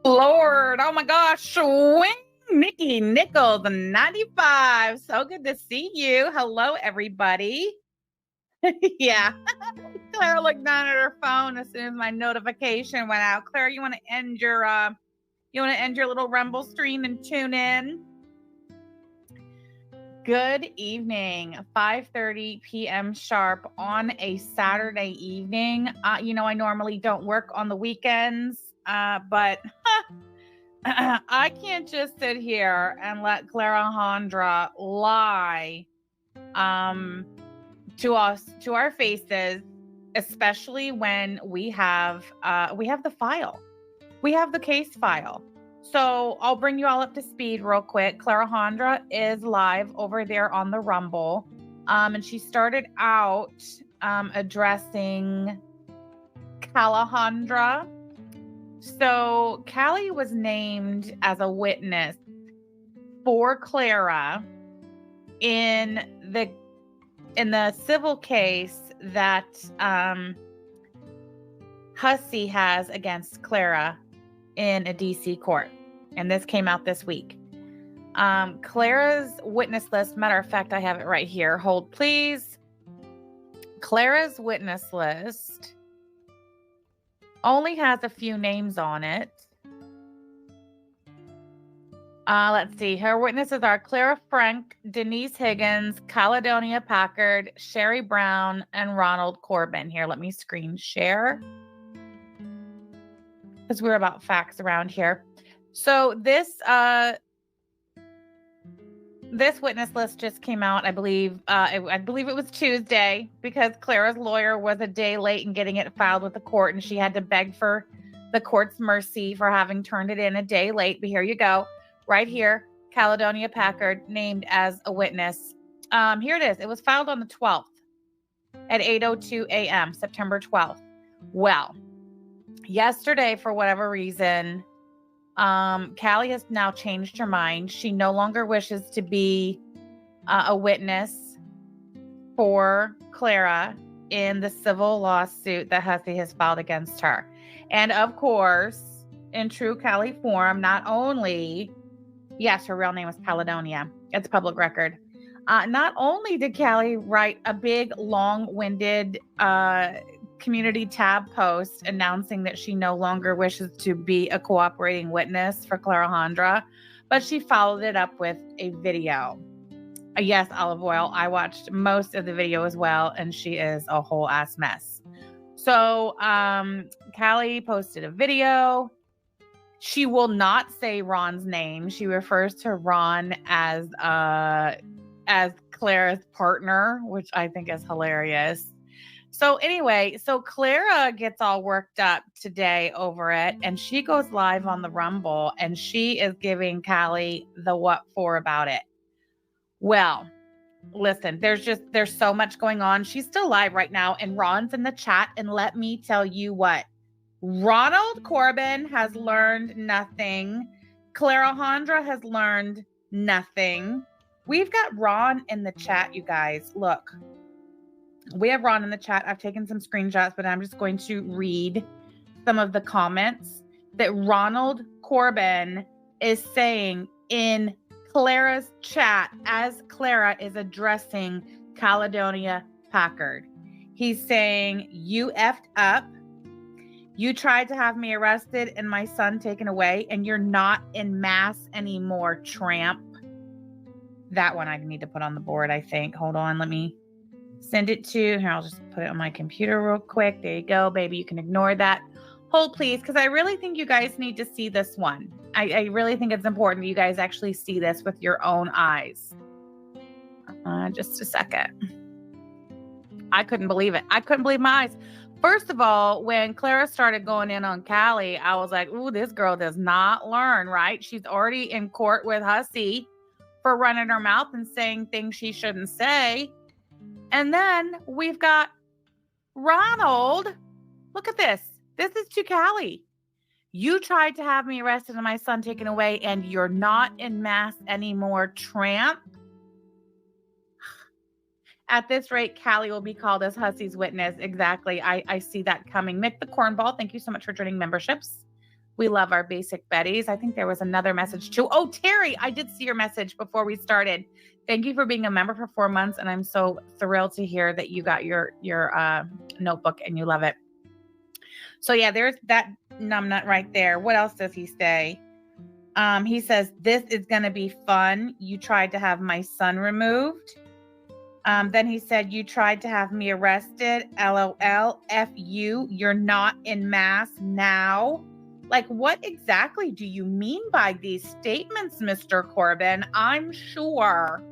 Lord, oh my gosh, swing Nikki Nichols, 95. So good to see you. Hello, everybody. Yeah, Claire looked down at her phone as soon as my notification went out. Claire, you want to end your little Rumble stream and tune in? Good evening, 5:30 p.m. sharp on a Saturday evening. I normally don't work on the weekends, but I can't just sit here and let Alejandra lie to our faces, especially when we have the file. We have the case file. So I'll bring you all up to speed real quick. Alejandra is live over there on the Rumble. And she started out addressing Alejandra. So Callie was named as a witness for Clara in the civil case that Hussey has against Clara in a DC court. And this came out this week. Clara's witness list, matter of fact, I have it right here. Hold, please. Clara's witness list only has a few names on it. Let's see. Her witnesses are Clara Frank, Denise Higgins, Caledonia Packard, Sherry Brown, and Ronald Corbin. Here, let me screen share, because we're about facts around here. So this witness list just came out, I believe. I believe it was Tuesday, because Clara's lawyer was a day late in getting it filed with the court, and she had to beg for the court's mercy for having turned it in a day late. But here you go, right here, Caledonia Packard named as a witness. Here it is. It was filed on the 12th at 8:02 a.m., September 12th. Well, yesterday, for whatever reason, Callie has now changed her mind. She no longer wishes to be a witness for Clara in the civil lawsuit that Hussey has filed against her. And of course, in true Callie form, not only, yes, her real name is Caledonia. It's public record. Not only did Callie write a big, long-winded community tab post announcing that she no longer wishes to be a cooperating witness for Alejandra, but she followed it up with a video. Yes, Olive Oil, I watched most of the video as well, and she is a whole ass mess. So Callie posted a video. She will not say Ron's name. She refers to Ron as Clara's partner, which I think is hilarious. So anyway, so Clara gets all worked up today over it, and she goes live on the Rumble, and she is giving Callie the what for about it. Well, listen, there's so much going on. She's still live right now, and Ron's in the chat, and let me tell you what. Ronald Corbin has learned nothing. Alejandra has learned nothing. We've got Ron in the chat, you guys. Look. We have Ron in the chat. I've taken some screenshots, but I'm just going to read some of the comments that Ronald Corbin is saying in Clara's chat as Clara is addressing Caledonia Packard. He's saying, "You effed up. You tried to have me arrested and my son taken away, and you're not in mass anymore, tramp." That one I need to put on the board, I think. Hold on, let me send it to here. I'll just put it on my computer real quick. There you go, baby. You can ignore that. Hold, please, because I really think you guys need to see this one. I really think it's important that you guys actually see this with your own eyes. Just a second. I couldn't believe it. I couldn't believe my eyes. First of all, when Clara started going in on Callie, I was like, ooh, this girl does not learn, right? She's already in court with Hussey for running her mouth and saying things she shouldn't say. And then we've got Ronald. Look at this. This is to Callie. You tried to have me arrested and my son taken away, and you're not in mass anymore, tramp. At this rate, Callie will be called as Hussey's witness. Exactly. I see that coming. Mick the Cornball, thank you so much for joining memberships. We love our basic Betties. I think there was another message too. Oh, Terry, I did see your message before we started. Thank you for being a member for 4 months. And I'm so thrilled to hear that you got your notebook and you love it. So yeah, there's that numbnut right there. What else does he say? He says, this is going to be fun. You tried to have my son removed. Then he said, you tried to have me arrested. LOL. F you. You're not in mass now. Like, what exactly do you mean by these statements, Mr. Corbin? I'm sure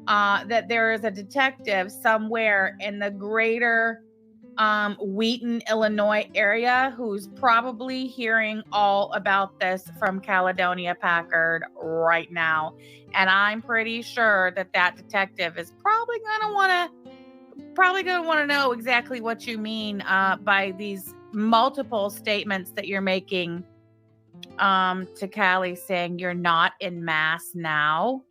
that there is a detective somewhere in the greater Wheaton, Illinois area who's probably hearing all about this from Caledonia Packard right now. And I'm pretty sure that that detective is probably going to want to know exactly what you mean by these multiple statements that you're making to Callie, saying you're not in mass now.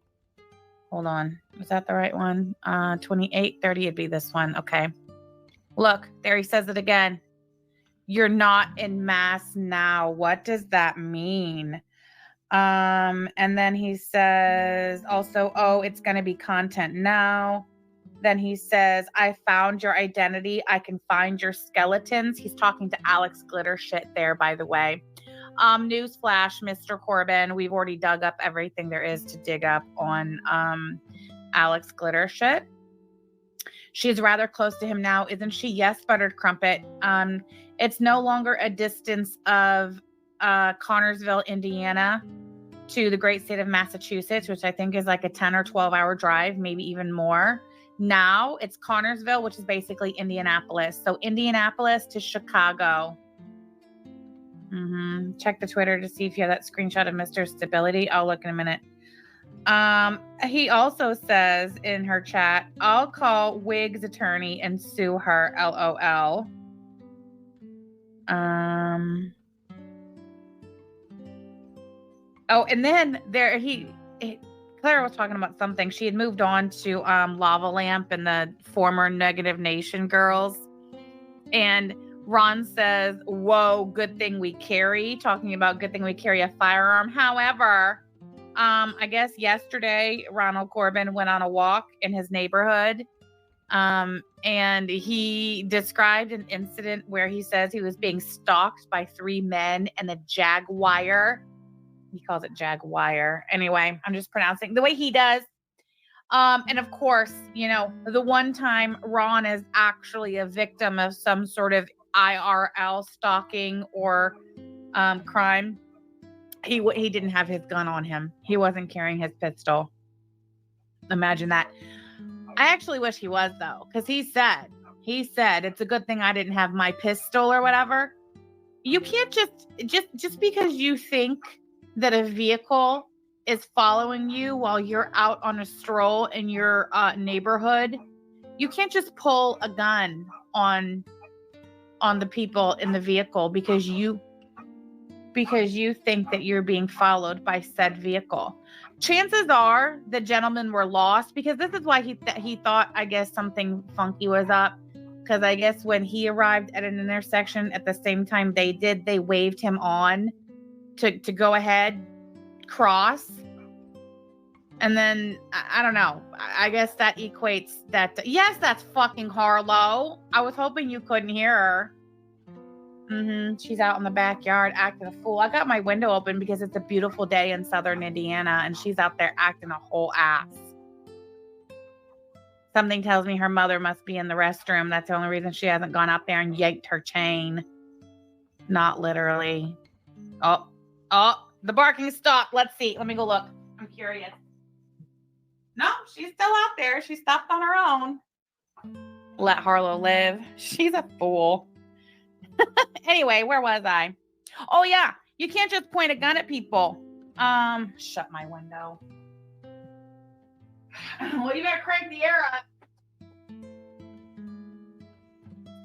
Hold on. Was that the right one? 2830 would be this one. Okay. Look, there he says it again. You're not in mass now. What does that mean? And then he says also, oh, it's going to be content now. Then he says, I found your identity. I can find your skeletons. He's talking to Alex Glitter shit there, by the way. Newsflash, Mr. Corbin. We've already dug up everything there is to dig up on Alex Glitter shit. She's rather close to him now, isn't she? Yes, Buttered Crumpet. It's no longer a distance of Connorsville, Indiana to the great state of Massachusetts, which I think is like a 10 or 12 hour drive, maybe even more. Now it's Connorsville, which is basically Indianapolis. So Indianapolis to Chicago. Check the Twitter to see if you have that screenshot of Mr. Stability. I'll look in a minute. He also says in her chat, I'll call Wig's attorney and sue her. LOL. Oh, and then Claire was talking about something. She had moved on to Lava Lamp and the former Negative Nation girls. And Ron says, whoa, good thing we carry. Talking about good thing we carry a firearm. However, I guess yesterday, Ronald Corbin went on a walk in his neighborhood. And he described an incident where he says he was being stalked by 3 men and a Jaguar. He calls it Jaguar. Anyway, I'm just pronouncing the way he does. And of course, you know, the one time Ron is actually a victim of some sort of IRL stalking or crime, he didn't have his gun on him. He wasn't carrying his pistol. Imagine that. I actually wish he was, though, because he said it's a good thing I didn't have my pistol or whatever. You can't just because you think that a vehicle is following you while you're out on a stroll in your neighborhood, you can't just pull a gun on the people in the vehicle because you think that you're being followed by said vehicle. Chances are the gentlemen were lost, because this is why he thought, I guess, something funky was up. Because I guess when he arrived at an intersection at the same time they did, they waved him on to go ahead, cross. And then, I don't know. I guess that equates that. Yes, that's fucking Harlow. I was hoping you couldn't hear her. She's out in the backyard acting a fool. I got my window open because it's a beautiful day in southern Indiana, and she's out there acting a whole ass. Something tells me her mother must be in the restroom. That's the only reason she hasn't gone up there and yanked her chain. Not literally. Oh, the barking stopped. Let's see. Let me go look. I'm curious. No, she's still out there. She stopped on her own. Let Harlow live. She's a fool. Anyway, where was I? Oh, yeah. You can't just point a gun at people. Shut my window. Well, you better crank the air up.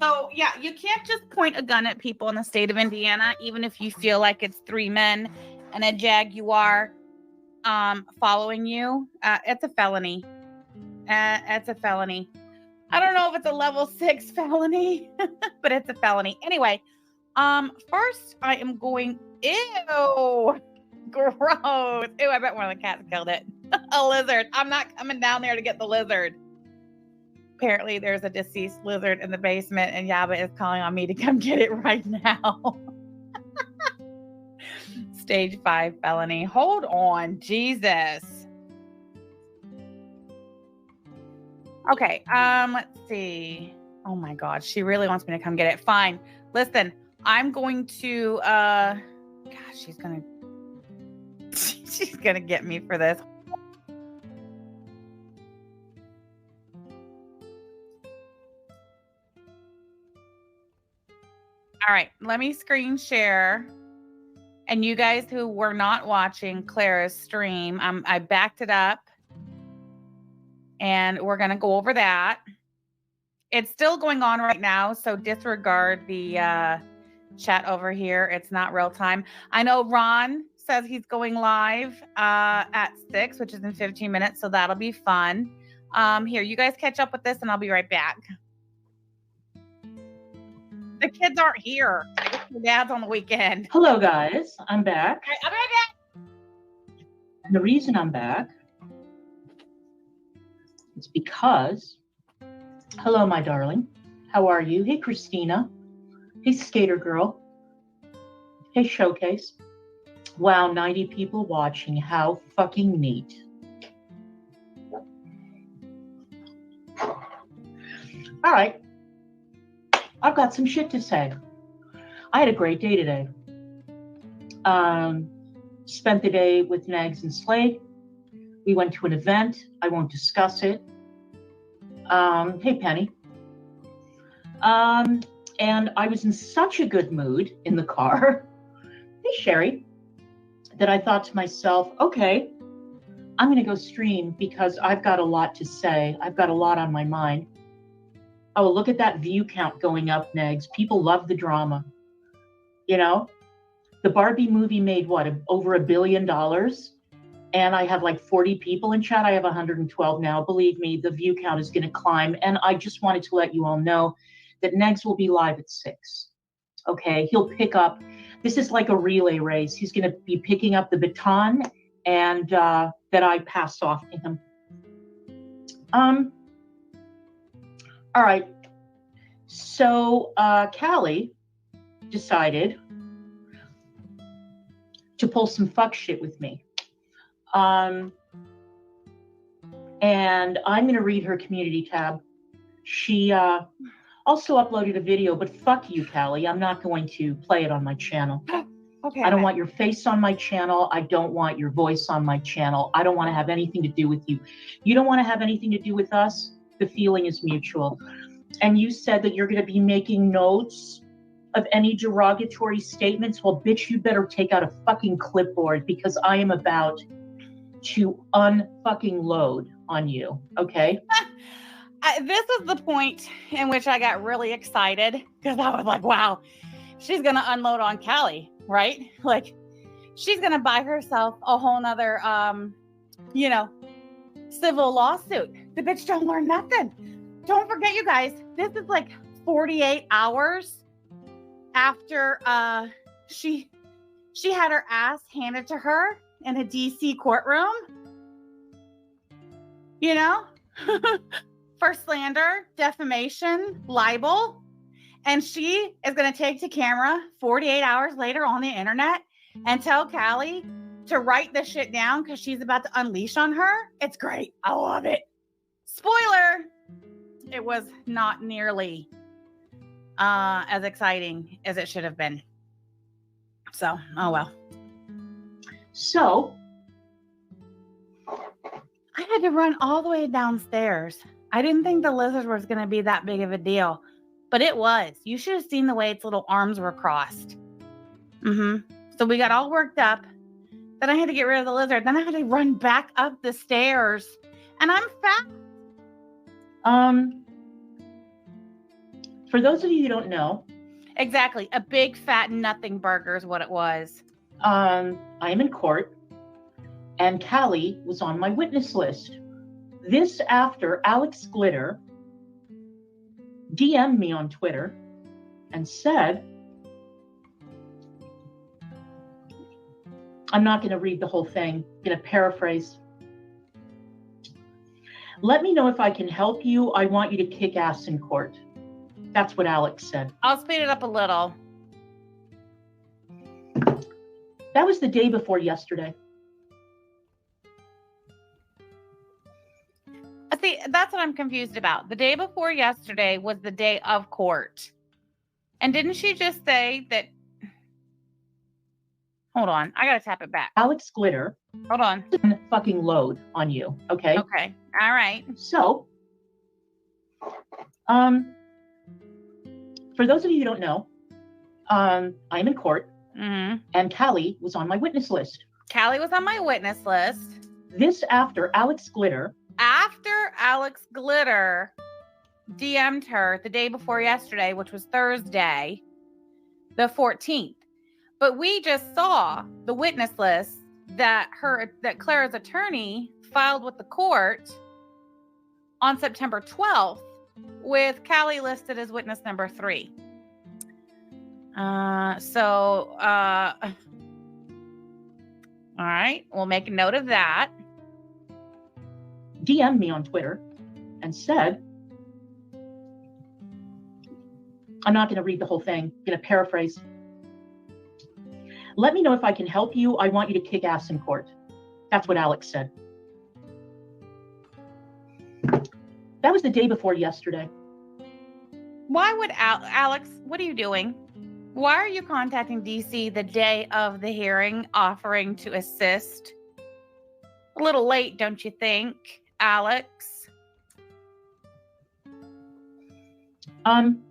So, yeah, you can't just point a gun at people in the state of Indiana, even if you feel like it's 3 men and a Jaguar following you. It's a felony. It's a felony. I don't know if it's a level 6 felony, but it's a felony. Anyway, first I am going Ew. Gross. Ew, I bet one of the cats killed it. A lizard. I'm not coming down there to get the lizard. Apparently, there's a deceased lizard in the basement, and Yaba is calling on me to come get it right now. Stage 5 felony. Hold on. Jesus. Okay. Let's see. Oh my God. She really wants me to come get it. Fine. Listen, I'm going to, gosh, she's going to get me for this. All right. Let me screen share. And you guys who were not watching Clara's stream, I backed it up. And we're going to go over that. It's still going on right now, so disregard the chat over here. It's not real time. I know Ron says he's going live at 6, which is in 15 minutes, so that'll be fun. Here, you guys catch up with this, and I'll be right back. The kids aren't here. Your dad's on the weekend. Hello, guys. I'm back. Okay, I'll be right back. And the reason I'm back is because, hello, my darling. How are you? Hey, Christina. Hey, Skater Girl. Hey, Showcase. Wow, 90 people watching. How fucking neat. All right. I've got some shit to say. I had a great day today. Spent the day with Nags and Slade. We went to an event. I won't discuss it. Hey, Penny. And I was in such a good mood in the car. Hey, Sherry. That I thought to myself, okay, I'm going to go stream because I've got a lot to say. I've got a lot on my mind. Oh, look at that view count going up, Nags. People love the drama. You know, the Barbie movie made what, over $1 billion? And I have like 40 people in chat. I have 112 now. Believe me, the view count is going to climb. And I just wanted to let you all know that Nags will be live at 6. Okay, he'll pick up. This is like a relay race. He's going to be picking up the baton and that I pass off to him. All right. So Callie decided to pull some fuck shit with me. And I'm going to read her community tab. She also uploaded a video, but fuck you, Callie. I'm not going to play it on my channel. Okay. I don't want your face on my channel. I don't want your voice on my channel. I don't want to have anything to do with you. You don't want to have anything to do with us. The feeling is mutual. And you said that you're going to be making notes of any derogatory statements. Well, bitch, you better take out a fucking clipboard because I am about to unfucking load on you. Okay? This is the point in which I got really excited because I was like, wow, she's going to unload on Callie, right? Like, she's going to buy herself a whole nother, civil lawsuit. The bitch don't learn nothing. Don't forget, you guys, this is like 48 hours after she had her ass handed to her in a DC courtroom. You know? For slander, defamation, libel. And she is going to take to camera 48 hours later on the internet and tell Callie to write this shit down because she's about to unleash on her. It's great. I love it. Spoiler. It was not nearly as exciting as it should have been. So, oh well. So, I had to run all the way downstairs. I didn't think the lizard was going to be that big of a deal, but it was. You should have seen the way its little arms were crossed. So we got all worked up. Then I had to get rid of the lizard. Then I had to run back up the stairs. And I'm fat. For those of you who don't know. Exactly. A big fat nothing burger is what it was. I am in court. And Callie was on my witness list. This after Alex Glitter DM'd me on Twitter and said I'm not going to read the whole thing. I'm going to paraphrase. Let me know if I can help you. I want you to kick ass in court. That's what Alex said. I'll speed it up a little. That was the day before yesterday. See, that's what I'm confused about. The day before yesterday was the day of court. And didn't she just say that? Hold on. I got to tap it back. Alex Glitter. Hold on. Fucking load on you. Okay. Okay. All right. So, for those of you who don't know, I'm in court, and Callie was on my witness list. Callie was on my witness list. This after Alex Glitter. After Alex Glitter DM'd her the day before yesterday, which was Thursday, the 14th. But we just saw the witness list that Clara's attorney filed with the court on September 12th, with Callie listed as witness number 3. All right, we'll make a note of that. DM'd me on Twitter and said, I'm not going to read the whole thing. I'm going to paraphrase. Let me know if I can help you. I want you to kick ass in court. That's what Alex said. That was the day before yesterday. Why would Alex, what are you doing? Why are you contacting DC the day of the hearing, offering to assist? A little late, don't you think, Alex? And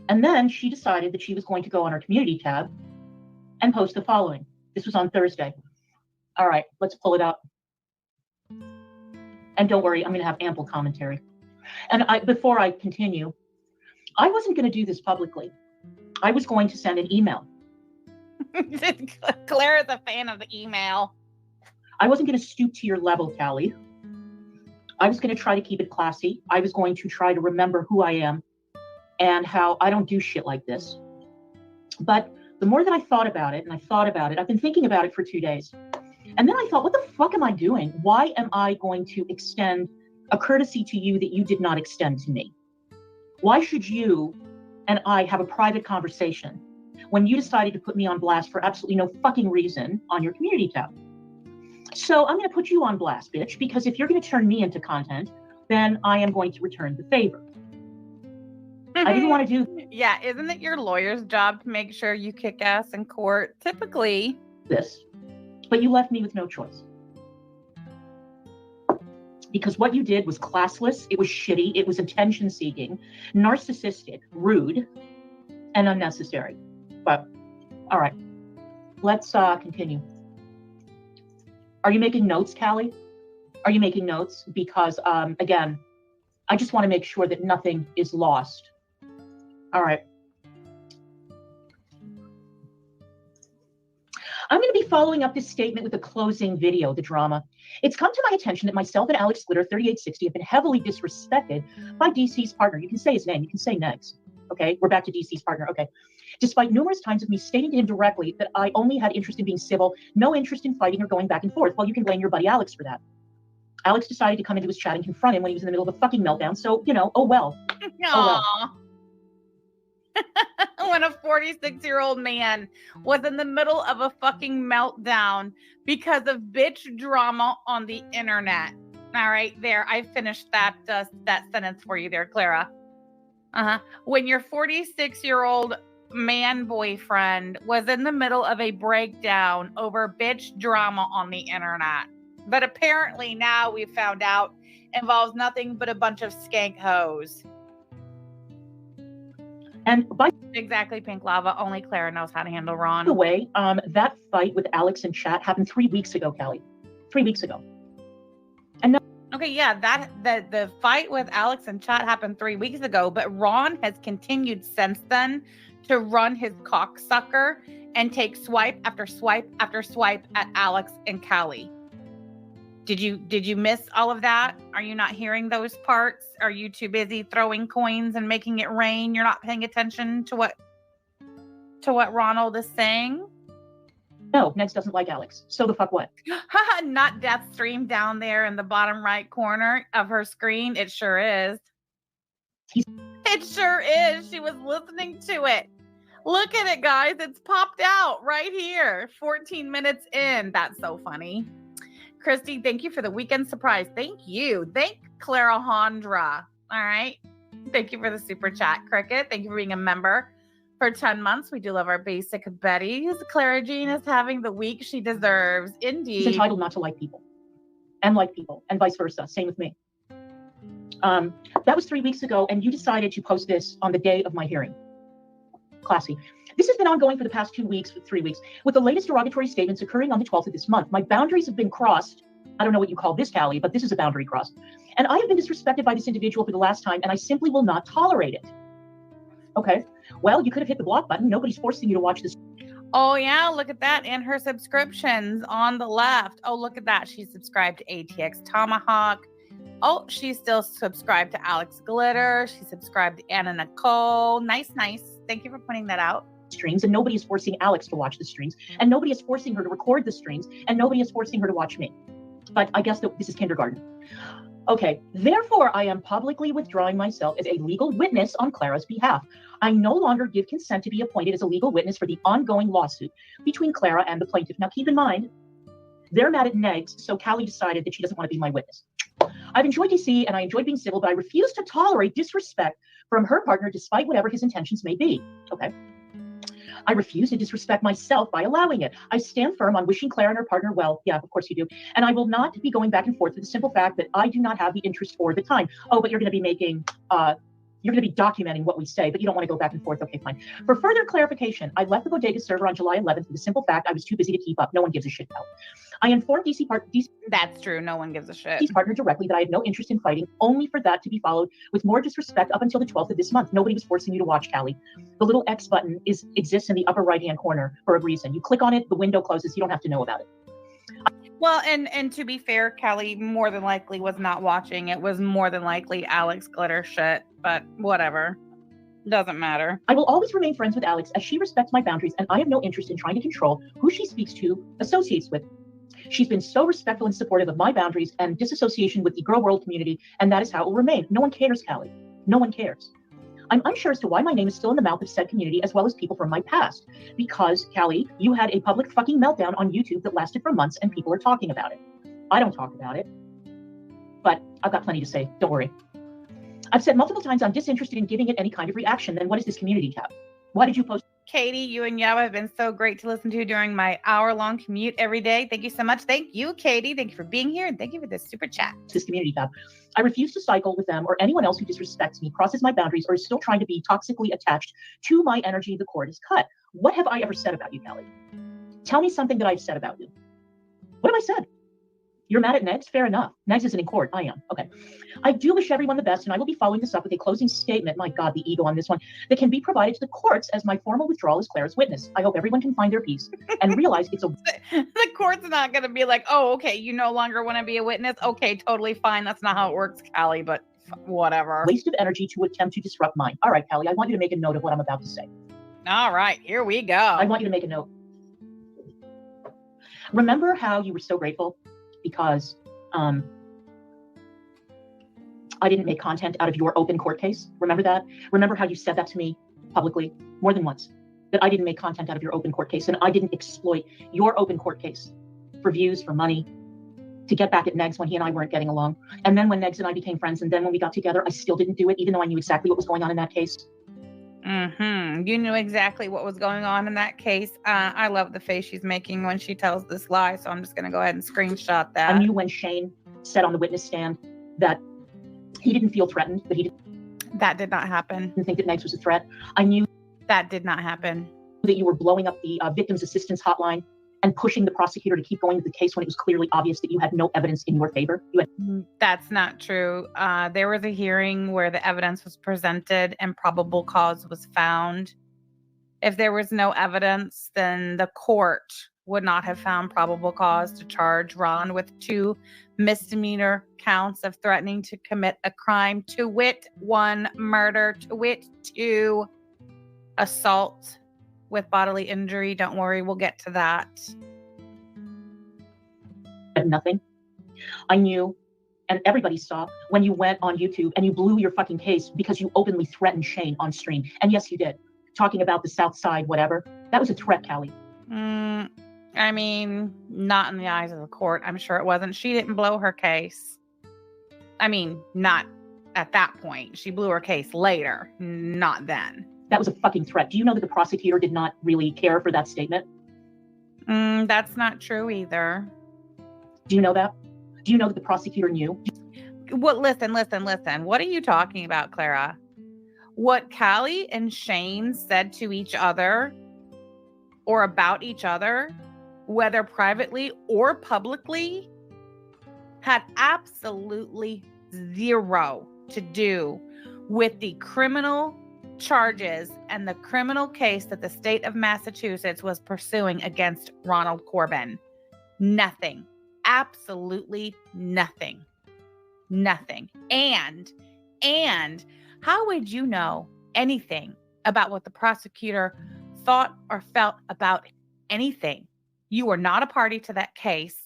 then she decided that she was going to go on her community tab and post the following. This was on Thursday. All right, let's pull it up. And don't worry, I'm going to have ample commentary. And before I continue, I wasn't going to do this publicly. I was going to send an email. Clara's a fan of the email. I wasn't going to stoop to your level, Callie. I was going to try to keep it classy. I was going to try to remember who I am and how I don't do shit like this. But the more that I thought about it, I've been thinking about it for 2 days. And then I thought, what the fuck am I doing? Why am I going to extend a courtesy to you that you did not extend to me? Why should you and I have a private conversation when you decided to put me on blast for absolutely no fucking reason on your community tab? So I'm going to put you on blast, bitch, because if you're going to turn me into content, then I am going to return the favor. I didn't want to do Yeah, isn't it your lawyer's job to make sure you kick ass in court? Typically. this, but you left me with no choice. Because what you did was classless, it was shitty, it was attention-seeking, narcissistic, rude, and unnecessary. But, all right, let's continue. Are you making notes, Callie? Are you making notes? Because, again, I just want to make sure that nothing is lost. All right. I'm going to be following up this statement with a closing video, the drama. It's come to my attention that myself and Alex Glitter, 3860, have been heavily disrespected by DC's partner. You can say his name. You can say Negs. Okay, we're back to DC's partner. Okay. Despite numerous times of me stating to him directly that I only had interest in being civil, no interest in fighting or going back and forth. Well, you can blame your buddy Alex for that. Alex decided to come into his chat and confront him when he was in the middle of a fucking meltdown. So, you know, oh well. Aww. Oh well. When a 46-year-old man was in the middle of a fucking meltdown because of bitch drama on the internet. All right, there. I finished that sentence for you there, Clara. When your 46-year-old man boyfriend was in the middle of a breakdown over bitch drama on the internet. But apparently now we found out involves nothing but a bunch of skank hoes. And by Exactly, Pink Lava. Only Clara knows how to handle Ron. the way, that fight with Alex in chat happened 3 weeks ago, Callie. 3 weeks ago. And no, Okay, yeah, the fight with Alex in chat happened 3 weeks ago, but Ron has continued since then to run his cocksucker and take swipe after swipe after swipe at Alex and Callie. Did you miss all of that? Are you not hearing those parts? Are you too busy throwing coins and making it rain? You're not paying attention to what Ronald is saying? No, Negs doesn't like Alex. So the fuck what? Not Death Stream down there in the bottom right corner of her screen. It sure is. It sure is. She was listening to it. Look at it, guys. It's popped out right here. 14 minutes in. That's so funny. Christy, thank you for the weekend surprise. Thank you. Thank Clara Hondra. All right. Thank you for the super chat, Cricket. Thank you for being a member for 10 months. We do love our basic Betties. Clara Jean is having the week she deserves. Indeed. He's entitled not to like people and vice versa. Same with me. That was 3 weeks ago, and you decided to post this on the day of my hearing. Classy. This has been ongoing for the past 3 weeks, with the latest derogatory statements occurring on the 12th of this month. My boundaries have been crossed. I don't know what you call this, Callie, but this is a boundary cross. And I have been disrespected by this individual for the last time, and I simply will not tolerate it. Okay. Well, you could have hit the block button. Nobody's forcing you to watch this. Oh, yeah. Look at that. And her subscriptions on the left. Oh, look at that. She's subscribed to ATX Tomahawk. Oh, she's still subscribed to Alex Glitter. She's subscribed to Anna Nicole. Nice. Thank you for pointing that out. Streams, and nobody is forcing Alex to watch the streams, and nobody is forcing her to record the streams, and nobody is forcing her to watch me. But I guess this is kindergarten. Okay, therefore, I am publicly withdrawing myself as a legal witness on Clara's behalf. I no longer give consent to be appointed as a legal witness for the ongoing lawsuit between Clara and the plaintiff. Now, keep in mind, they're mad at Negs, so Callie decided that she doesn't want to be my witness. I've enjoyed DC and I enjoyed being civil, but I refuse to tolerate disrespect from her partner despite whatever his intentions may be. Okay. I refuse to disrespect myself by allowing it. I stand firm on wishing Clara and her partner well. Yeah, of course you do. And I will not be going back and forth for the simple fact that I do not have the interest or the time. Oh, but you're going to be making, you're going to be documenting what we say, but you don't want to go back and forth. Okay, fine. For further clarification, I left the bodega server on July 11th for the simple fact I was too busy to keep up. No one gives a shit about. I informed DC. That's true. No one gives a shit. DC's partner directly that I had no interest in fighting, only for that to be followed with more disrespect up until the 12th of this month. Nobody was forcing you to watch, Callie. The little X button exists in the upper right-hand corner for a reason. You click on it, the window closes. You don't have to know about it. Well, and to be fair, Callie more than likely was not watching. It was more than likely Alex Glitter shit, but whatever. Doesn't matter. I will always remain friends with Alex as she respects my boundaries, and I have no interest in trying to control who she speaks to, associates with. She's been so respectful and supportive of my boundaries and disassociation with the girl world community, and that is how it will remain. No one cares, Callie. No one cares. I'm unsure as to why my name is still in the mouth of said community as well as people from my past. Because, Callie, you had a public fucking meltdown on YouTube that lasted for months and people are talking about it. I don't talk about it. But I've got plenty to say. Don't worry. I've said multiple times I'm disinterested in giving it any kind of reaction. Then what is this community tab? Why did you post? Katie, you and Yava have been so great to listen to during my hour-long commute every day. Thank you so much. Thank you, Katie. Thank you for being here. And thank you for this super chat. This community tab. I refuse to cycle with them or anyone else who disrespects me, crosses my boundaries, or is still trying to be toxically attached to my energy the cord is cut. What have I ever said about you, Callie? Tell me something that I've said about you. What have I said? You're mad at Negs? Fair enough. Negs isn't in court. I am. Okay. I do wish everyone the best, and I will be following this up with a closing statement. My God, the ego on this one, that can be provided to the courts as my formal withdrawal as Clara's witness. I hope everyone can find their peace and realize it's a... The court's not going to be like, oh, okay, you no longer want to be a witness? Okay, totally fine. That's not how it works, Callie, but whatever. Waste of energy to attempt to disrupt mine. All right, Callie, I want you to make a note of what I'm about to say. All right, here we go. I want you to make a note. Remember how you were so grateful because I didn't make content out of your open court case? Remember that? Remember how you said that to me publicly more than once? That I didn't make content out of your open court case and I didn't exploit your open court case for views, for money, to get back at Negs when he and I weren't getting along. And then when Negs and I became friends, and then when we got together, I still didn't do it, even though I knew exactly what was going on in that case. You knew exactly what was going on in that case. I love the face she's making when she tells this lie, so I'm just going to go ahead and screenshot that. I knew when Shane said on the witness stand that he didn't feel threatened, that he That did not happen. didn't think that Negs was a threat. I knew That did not happen. that you were blowing up the victims assistance hotline and pushing the prosecutor to keep going with the case when it was clearly obvious that you had no evidence in your favor. That's not true. There was a hearing where the evidence was presented and probable cause was found. If there was no evidence, then the court would not have found probable cause to charge Ron with 2 misdemeanor counts of threatening to commit a crime, to wit 1 murder, to wit 2 assault with bodily injury. Don't worry, we'll get to that. Nothing. I knew, and everybody saw when you went on YouTube and you blew your fucking case because you openly threatened Shane on stream. And yes, you did. Talking about the South Side, whatever. That was a threat, Callie. I mean, not in the eyes of the court. I'm sure it wasn't. She didn't blow her case. I mean, not at that point. She blew her case later, not then. That was a fucking threat. Do you know that the prosecutor did not really care for that statement? That's not true either. Do you know that? Do you know that the prosecutor knew? Well, listen. What are you talking about, Clara? What Callie and Shane said to each other or about each other, whether privately or publicly, had absolutely zero to do with the criminal charges and the criminal case that the state of Massachusetts was pursuing against Ronald Corbin. Nothing. Absolutely nothing. Nothing. And how would you know anything about what the prosecutor thought or felt about anything? You were not a party to that case.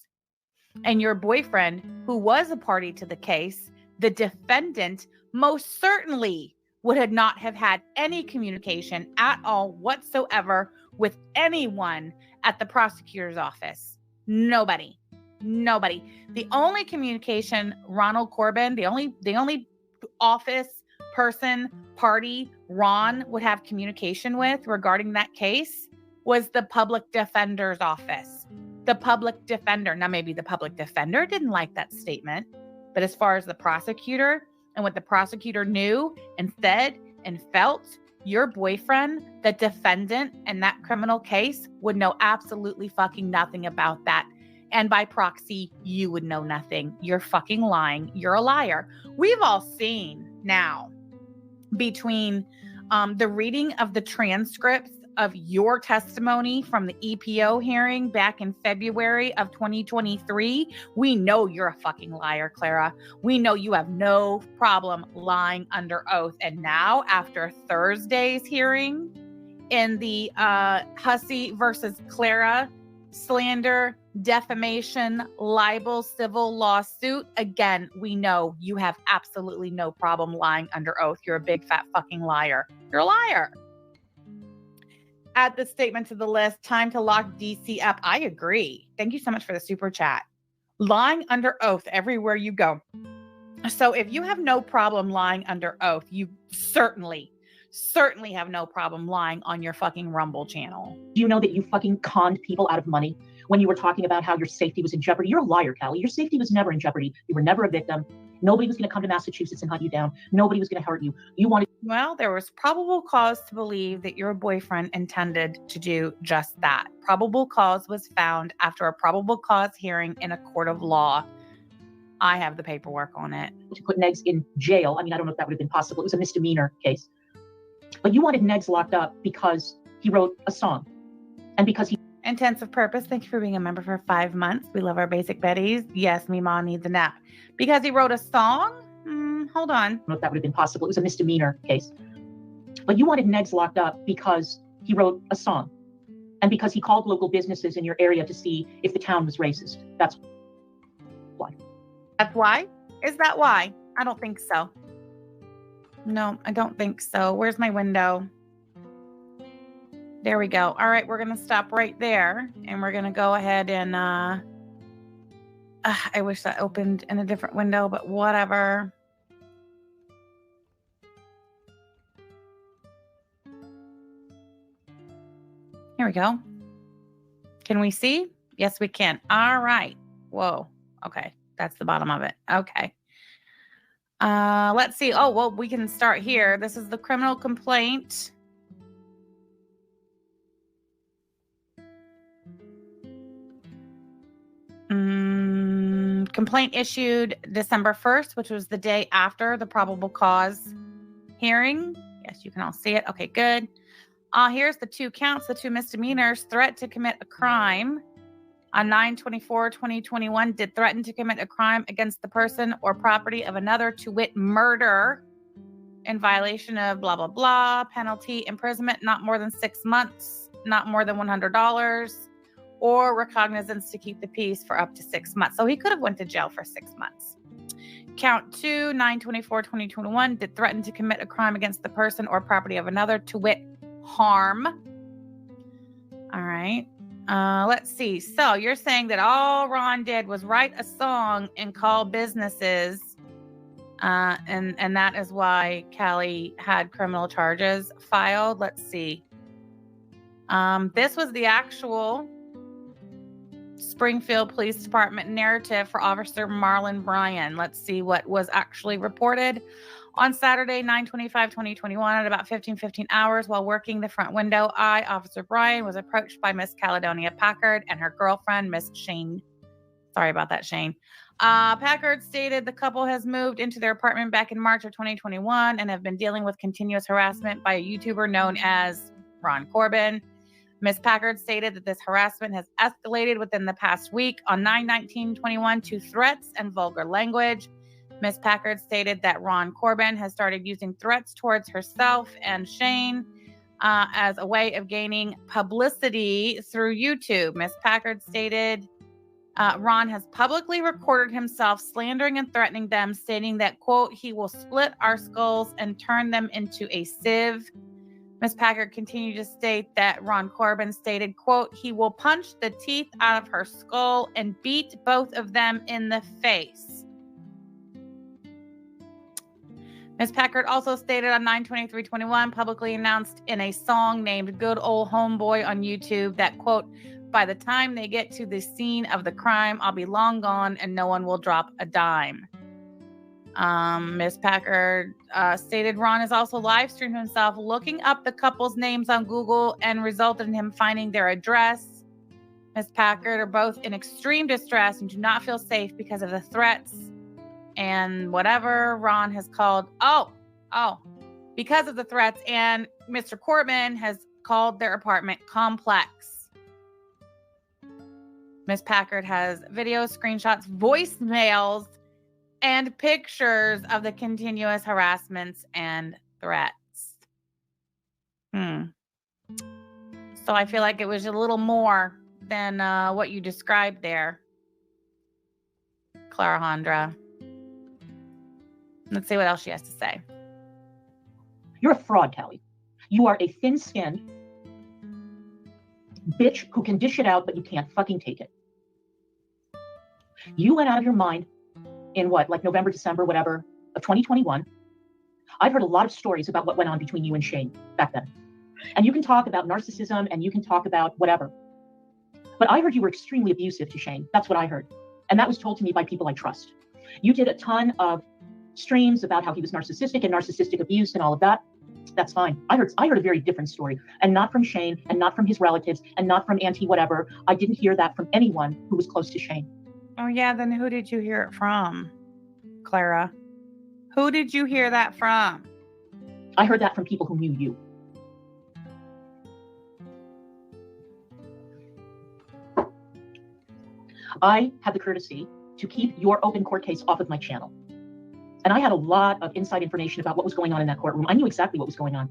And your boyfriend, who was a party to the case, the defendant, most certainly would not have had any communication at all whatsoever with anyone at the prosecutor's office. Nobody. The only communication Ronald Corbin, the only office person, party Ron would have communication with regarding that case was the public defender's office. The public defender. Now, maybe the public defender didn't like that statement, but as far as the prosecutor and what the prosecutor knew and said and felt, your boyfriend, the defendant in that criminal case, would know absolutely fucking nothing about that. And by proxy, you would know nothing. You're fucking lying. You're a liar. We've all seen now between the reading of the transcripts of your testimony from the EPO hearing back in February of 2023, we know you're a fucking liar, Clara. We know you have no problem lying under oath. And now, after Thursday's hearing in the Hussey versus Clara slander, defamation, libel, civil lawsuit, again, we know you have absolutely no problem lying under oath. You're a big fat fucking liar. You're a liar. Add the statement to the list. Time to lock DC up. I agree. Thank you so much for the super chat. Lying under oath everywhere you go. So if you have no problem lying under oath, you certainly have no problem lying on your fucking Rumble channel. Do you know that you fucking conned people out of money when you were talking about how your safety was in jeopardy? You're a liar, Callie. Your safety was never in jeopardy. You were never a victim. Nobody was going to come to Massachusetts and hunt you down. Nobody was going to hurt you. You wanted... Well, there was probable cause to believe that your boyfriend intended to do just that. Probable cause was found after a probable cause hearing in a court of law. I have the paperwork on it. To put Negs in jail. I mean, I don't know if that would have been possible. It was a misdemeanor case. But you wanted Negs locked up because he wrote a song. And because he... Intensive Purpose, thank you for being a member for 5 months. We love our basic Betties. Yes, me mom needs a nap. Because he wrote a song? Hold on. I don't know if that would have been possible. It was a misdemeanor case. But you wanted Negs locked up because he wrote a song. And because he called local businesses in your area to see if the town was racist. That's why. That's why? Is that why? I don't think so. No, I don't think so. Where's my window? There we go. All right, we're going to stop right there. And we're going to go ahead and... I wish that opened in a different window, but whatever. Here we go. Can we see? Yes, we can. All right. Whoa. Okay. That's the bottom of it. Okay. Let's see. Oh, well, we can start here. This is the criminal complaint. Complaint issued December 1st, which was the day after the probable cause hearing. Yes, you can all see it. Okay, good. Here's the 2 counts, the 2 misdemeanors. Threat to commit a crime on 9/24/2021 did threaten to commit a crime against the person or property of another, to wit, murder, in violation of blah, blah, blah. Penalty, imprisonment, not more than 6 months. not more than $100, or recognizance to keep the peace for up to 6 months. So he could have went to jail for 6 months. Count 2, 9/24/2021, did threaten to commit a crime against the person or property of another, to wit, harm. All right. Let's see. So you're saying that all Ron did was write a song and call businesses, and that is why Callie had criminal charges filed. Let's see. This was the actual Springfield Police Department narrative for Officer Marlon Bryan. Let's see what was actually reported. On Saturday, 9/25/2021, at about 15:15 hours, while working the front window, Officer Bryan, was approached by Miss Caledonia Packard and her girlfriend, Miss Shane. Sorry about that, Shane. Packard stated the couple has moved into their apartment back in March of 2021 and have been dealing with continuous harassment by a YouTuber known as Ron Corbin. Miss Packard stated that this harassment has escalated within the past week on 9/19/21 to threats and vulgar language. Miss Packard stated that Ron Corbin has started using threats towards herself and Shane as a way of gaining publicity through YouTube. Miss Packard stated Ron has publicly recorded himself slandering and threatening them, stating that, quote, he will split our skulls and turn them into a sieve. Miss Packard continued to state that Ron Corbin stated, quote, he will punch the teeth out of her skull and beat both of them in the face. Miss Packard also stated on 9/23/21, publicly announced in a song named Good Old Homeboy on YouTube that, quote, by the time they get to the scene of the crime, I'll be long gone and no one will drop a dime. Miss Packard stated Ron has also live streamed himself looking up the couple's names on Google and resulted in him finding their address. Miss Packard are both in extreme distress and do not feel safe because of the threats and whatever Ron has called, because of the threats, and Mr. Corbin has called their apartment complex. Miss Packard has videos, screenshots, voicemails, and pictures of the continuous harassments and threats. So I feel like it was a little more than what you described there, Clara Hondra. Let's see what else she has to say. You're a fraud, Callie. You are a thin-skinned bitch who can dish it out, but you can't fucking take it. You went out of your mind in what, like November, December, whatever, of 2021. I've heard a lot of stories about what went on between you and Shane back then. And you can talk about narcissism and you can talk about whatever. But I heard you were extremely abusive to Shane. That's what I heard. And that was told to me by people I trust. You did a ton of streams about how he was narcissistic and narcissistic abuse and all of that. That's fine. I heard a very different story, and not from Shane and not from his relatives and not from Auntie whatever. I didn't hear that from anyone who was close to Shane. Oh yeah, then who did you hear it from, Clara? Who did you hear that from? I heard that from people who knew you. I had the courtesy to keep your open court case off of my channel. And I had a lot of inside information about what was going on in that courtroom. I knew exactly what was going on.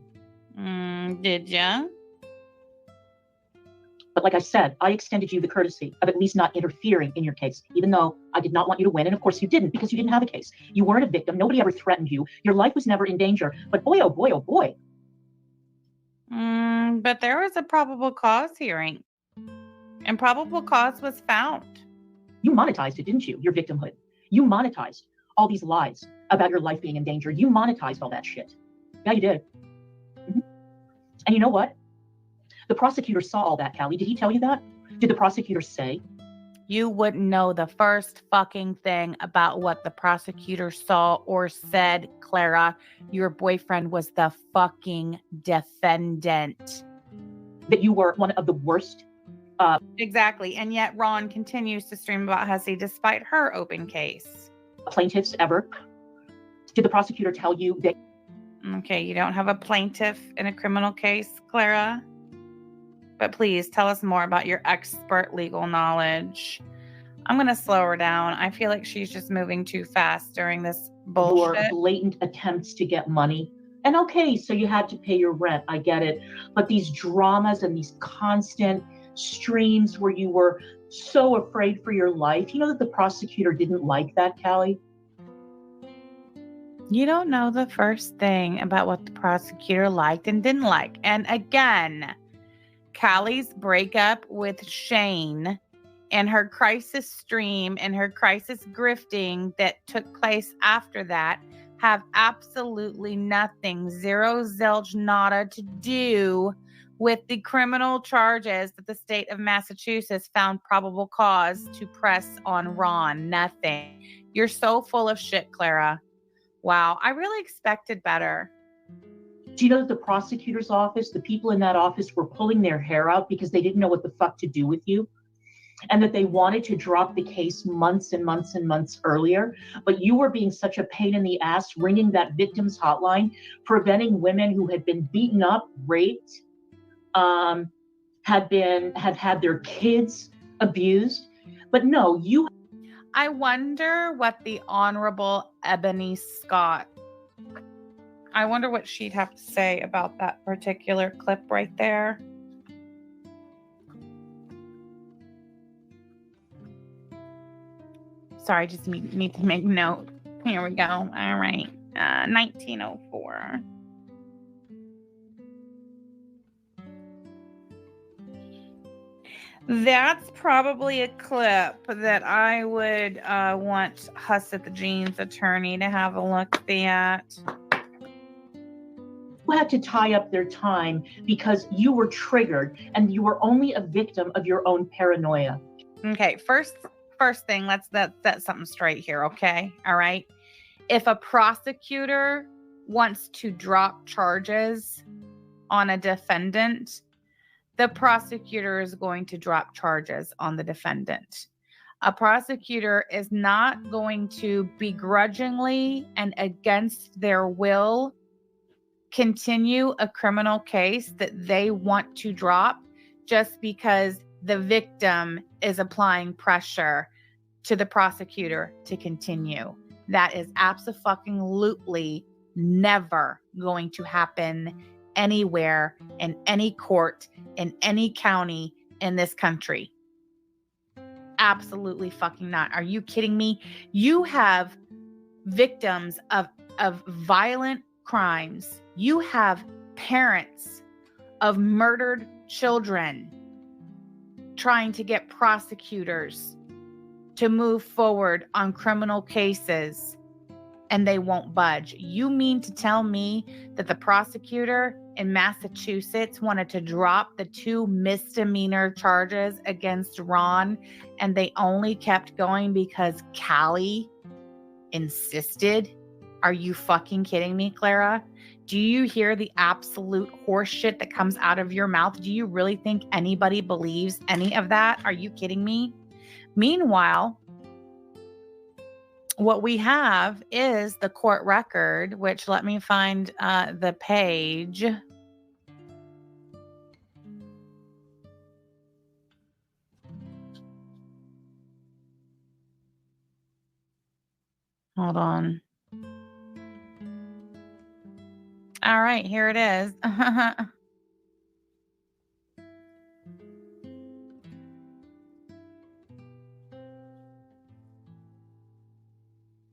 Did ya? But like I said, I extended you the courtesy of at least not interfering in your case, even though I did not want you to win. And of course you didn't, because you didn't have a case. You weren't a victim. Nobody ever threatened you. Your life was never in danger. But boy, oh boy, oh boy. But there was a probable cause hearing. And probable cause was found. You monetized it, didn't you? Your victimhood. You monetized all these lies about your life being in danger. You monetized all that shit. Yeah, you did. And you know what? The prosecutor saw all that, Callie. Did he tell you that? Did the prosecutor say? You wouldn't know the first fucking thing about what the prosecutor saw or said, Clara. Your boyfriend was the fucking defendant. That you were one of the worst. Exactly. And yet Ron continues to stream about Hussey despite her open case. Plaintiffs ever. Did the prosecutor tell you that? Okay, you don't have a plaintiff in a criminal case, Clara. But please tell us more about your expert legal knowledge. I'm going to slow her down. I feel like she's just moving too fast during this bullshit. Your blatant attempts to get money And okay, so you had to pay your rent. I get it. But these dramas and these constant streams where you were so afraid for your life, you know that the prosecutor didn't like that, Callie? You don't know the first thing about what the prosecutor liked and didn't like. And again, Callie's breakup with Shane and her crisis stream and her crisis grifting that took place after that have absolutely nothing, zero, zilch, nada to do with the criminal charges that the state of Massachusetts found probable cause to press on Ron. Nothing. You're so full of shit, Clara. Wow, I really expected better. Do you know that the prosecutor's office, the people in that office were pulling their hair out because they didn't know what the fuck to do with you? And that they wanted to drop the case months and months and months earlier, but you were being such a pain in the ass, ringing that victims hotline, preventing women who had been beaten up, raped, had had their kids abused. But no, you. I wonder what the Honorable Ebony Scott, I wonder what she'd have to say about that particular clip right there. Sorry, just need to make note. Here we go. All right. 1904. That's probably a clip that I would want Huss at the Jeans attorney to have a look at. Who had to tie up their time because you were triggered and you were only a victim of your own paranoia. Okay, first thing, let's set something straight here, okay? All right. If a prosecutor wants to drop charges on a defendant, the prosecutor is going to drop charges on the defendant. A prosecutor is not going to begrudgingly and against their will continue a criminal case that they want to drop just because the victim is applying pressure to the prosecutor to continue. That is abso-fucking-lutely never going to happen anywhere, in any court, in any county in this country. Absolutely fucking not. Are you kidding me? You have victims of violent crimes. You have parents of murdered children trying to get prosecutors to move forward on criminal cases, and they won't budge. You mean to tell me that the prosecutor in Massachusetts wanted to drop the 2 misdemeanor charges against Ron, and they only kept going because Callie insisted? Are you fucking kidding me, Clara? Do you hear the absolute horseshit that comes out of your mouth? Do you really think anybody believes any of that? Are you kidding me? Meanwhile, what we have is the court record, which let me find the page. Hold on. All right, here it is.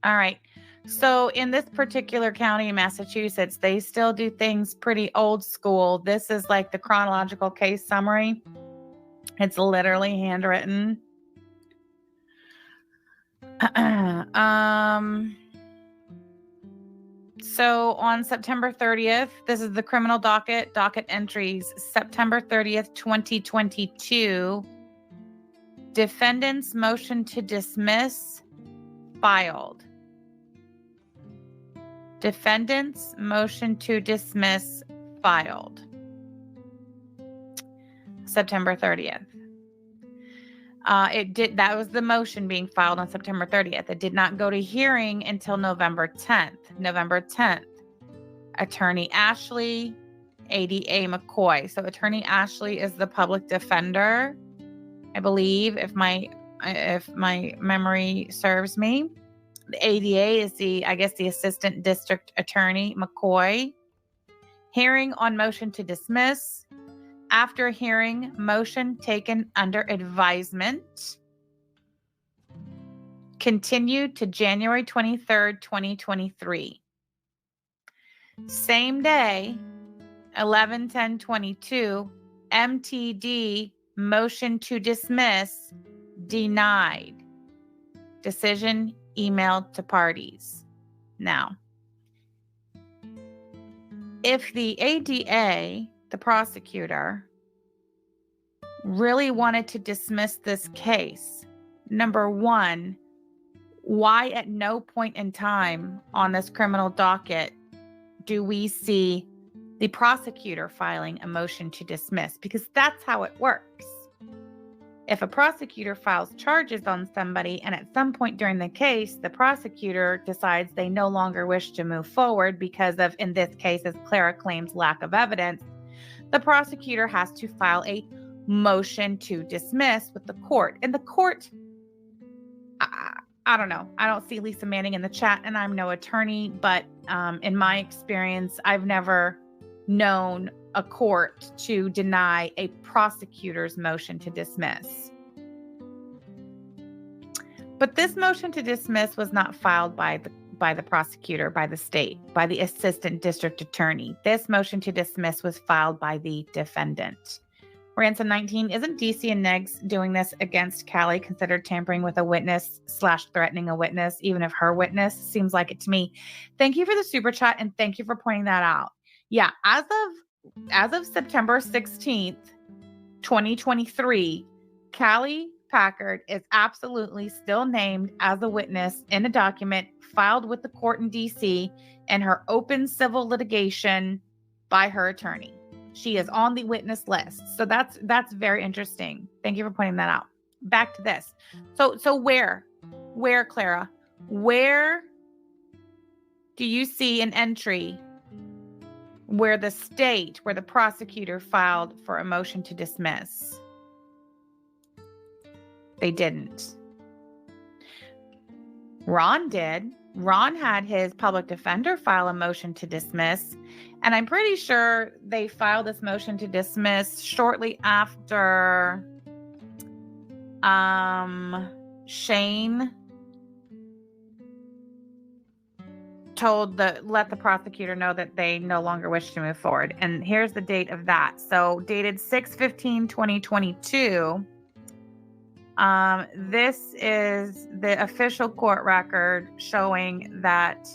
All right. So in this particular county in Massachusetts, they still do things pretty old school. This is like the chronological case summary. It's literally handwritten. So on September 30th, this is the criminal docket entries, September 30th, 2022. Defendant's motion to dismiss filed. Defendant's motion to dismiss filed. September 30th. That was the motion being filed on September 30th. It did not go to hearing until November 10th. November 10th. Attorney Ashley, ADA McCoy. So Attorney Ashley is the public defender, I believe, if my memory serves me. The ADA is the assistant district attorney, McCoy. Hearing on motion to dismiss. After hearing, motion taken under advisement. Continued to January 23rd, 2023. Same day, 11/10/22, MTD motion to dismiss denied. Decision emailed to parties. Now, if the ADA, the prosecutor, really wanted to dismiss this case, number one, why at no point in time on this criminal docket do we see the prosecutor filing a motion to dismiss? Because that's how it works. If a prosecutor files charges on somebody and at some point during the case, the prosecutor decides they no longer wish to move forward because of, in this case, as Clara claims, lack of evidence, the prosecutor has to file a motion to dismiss with the court. And the court, I don't know. I don't see Lisa Manning in the chat, and I'm no attorney, but in my experience, I've never known a court to deny a prosecutor's motion to dismiss. But this motion to dismiss was not filed by the prosecutor, by the state, by the assistant district attorney. This motion to dismiss was filed by the defendant. Ransom 19, isn't DC and Negs doing this against Callie considered tampering with a witness / threatening a witness, even if her witness? Seems like it to me. Thank you for the super chat and thank you for pointing that out. Yeah, as of September 16th, 2023, Callie Packard is absolutely still named as a witness in a document filed with the court in DC in her open civil litigation by her attorney. She is on the witness list. So that's very interesting. Thank you for pointing that out. Back to this. So where, Clara, where do you see an entry where the prosecutor filed for a motion to dismiss? They didn't. Ron did. Ron had his public defender file a motion to dismiss, and I'm pretty sure they filed this motion to dismiss shortly after Shane let the prosecutor know that they no longer wish to move forward. And here's the date of that. So dated 6/15/2022. This is the official court record showing that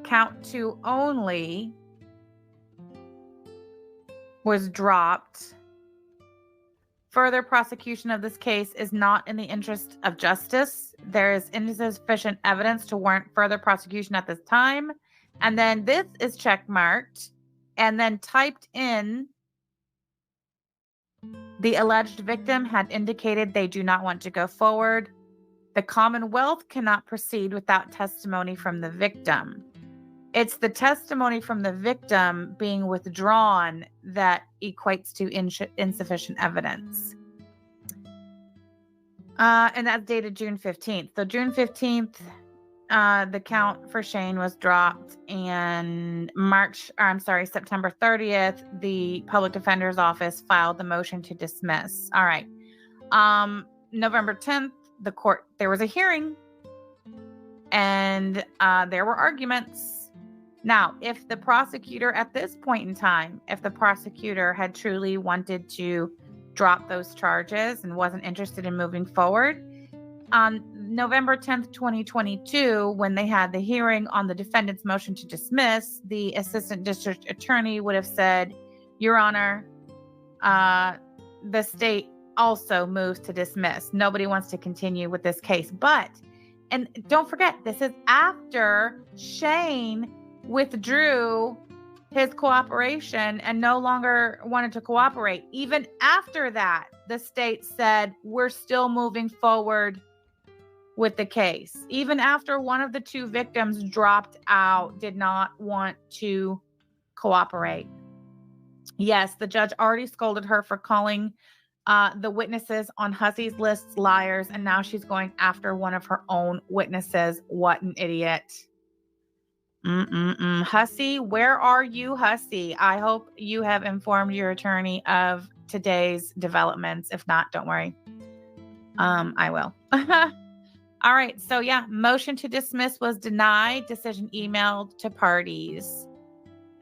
count 2 only was dropped. Further prosecution of this case is not in the interest of justice. There is insufficient evidence to warrant further prosecution at this time. And then this is checkmarked and then typed in. The alleged victim had indicated they do not want to go forward. The Commonwealth cannot proceed without testimony from the victim. It's the testimony from the victim being withdrawn that equates to insufficient evidence. And that's dated June 15th. So June 15th, the count for Shane was dropped, and September 30th, the public defender's office filed the motion to dismiss. All right. November 10th, there was a hearing, and there were arguments. Now, if the prosecutor at this point in time, if the prosecutor had truly wanted to drop those charges and wasn't interested in moving forward, on November 10th, 2022, when they had the hearing on the defendant's motion to dismiss, the assistant district attorney would have said, Your Honor, the state also moves to dismiss. Nobody wants to continue with this case. And don't forget, this is after Shane withdrew his cooperation and no longer wanted to cooperate. Even after that, the state said, we're still moving forward with the case. Even after one of the 2 victims dropped out, did not want to cooperate. Yes, the judge already scolded her for calling the witnesses on Hussey's list liars, and now she's going after one of her own witnesses. What an idiot. Hussey, where are you, Hussey? I hope you have informed your attorney of today's developments. If not, don't worry. I will. All right. So yeah, motion to dismiss was denied. Decision emailed to parties.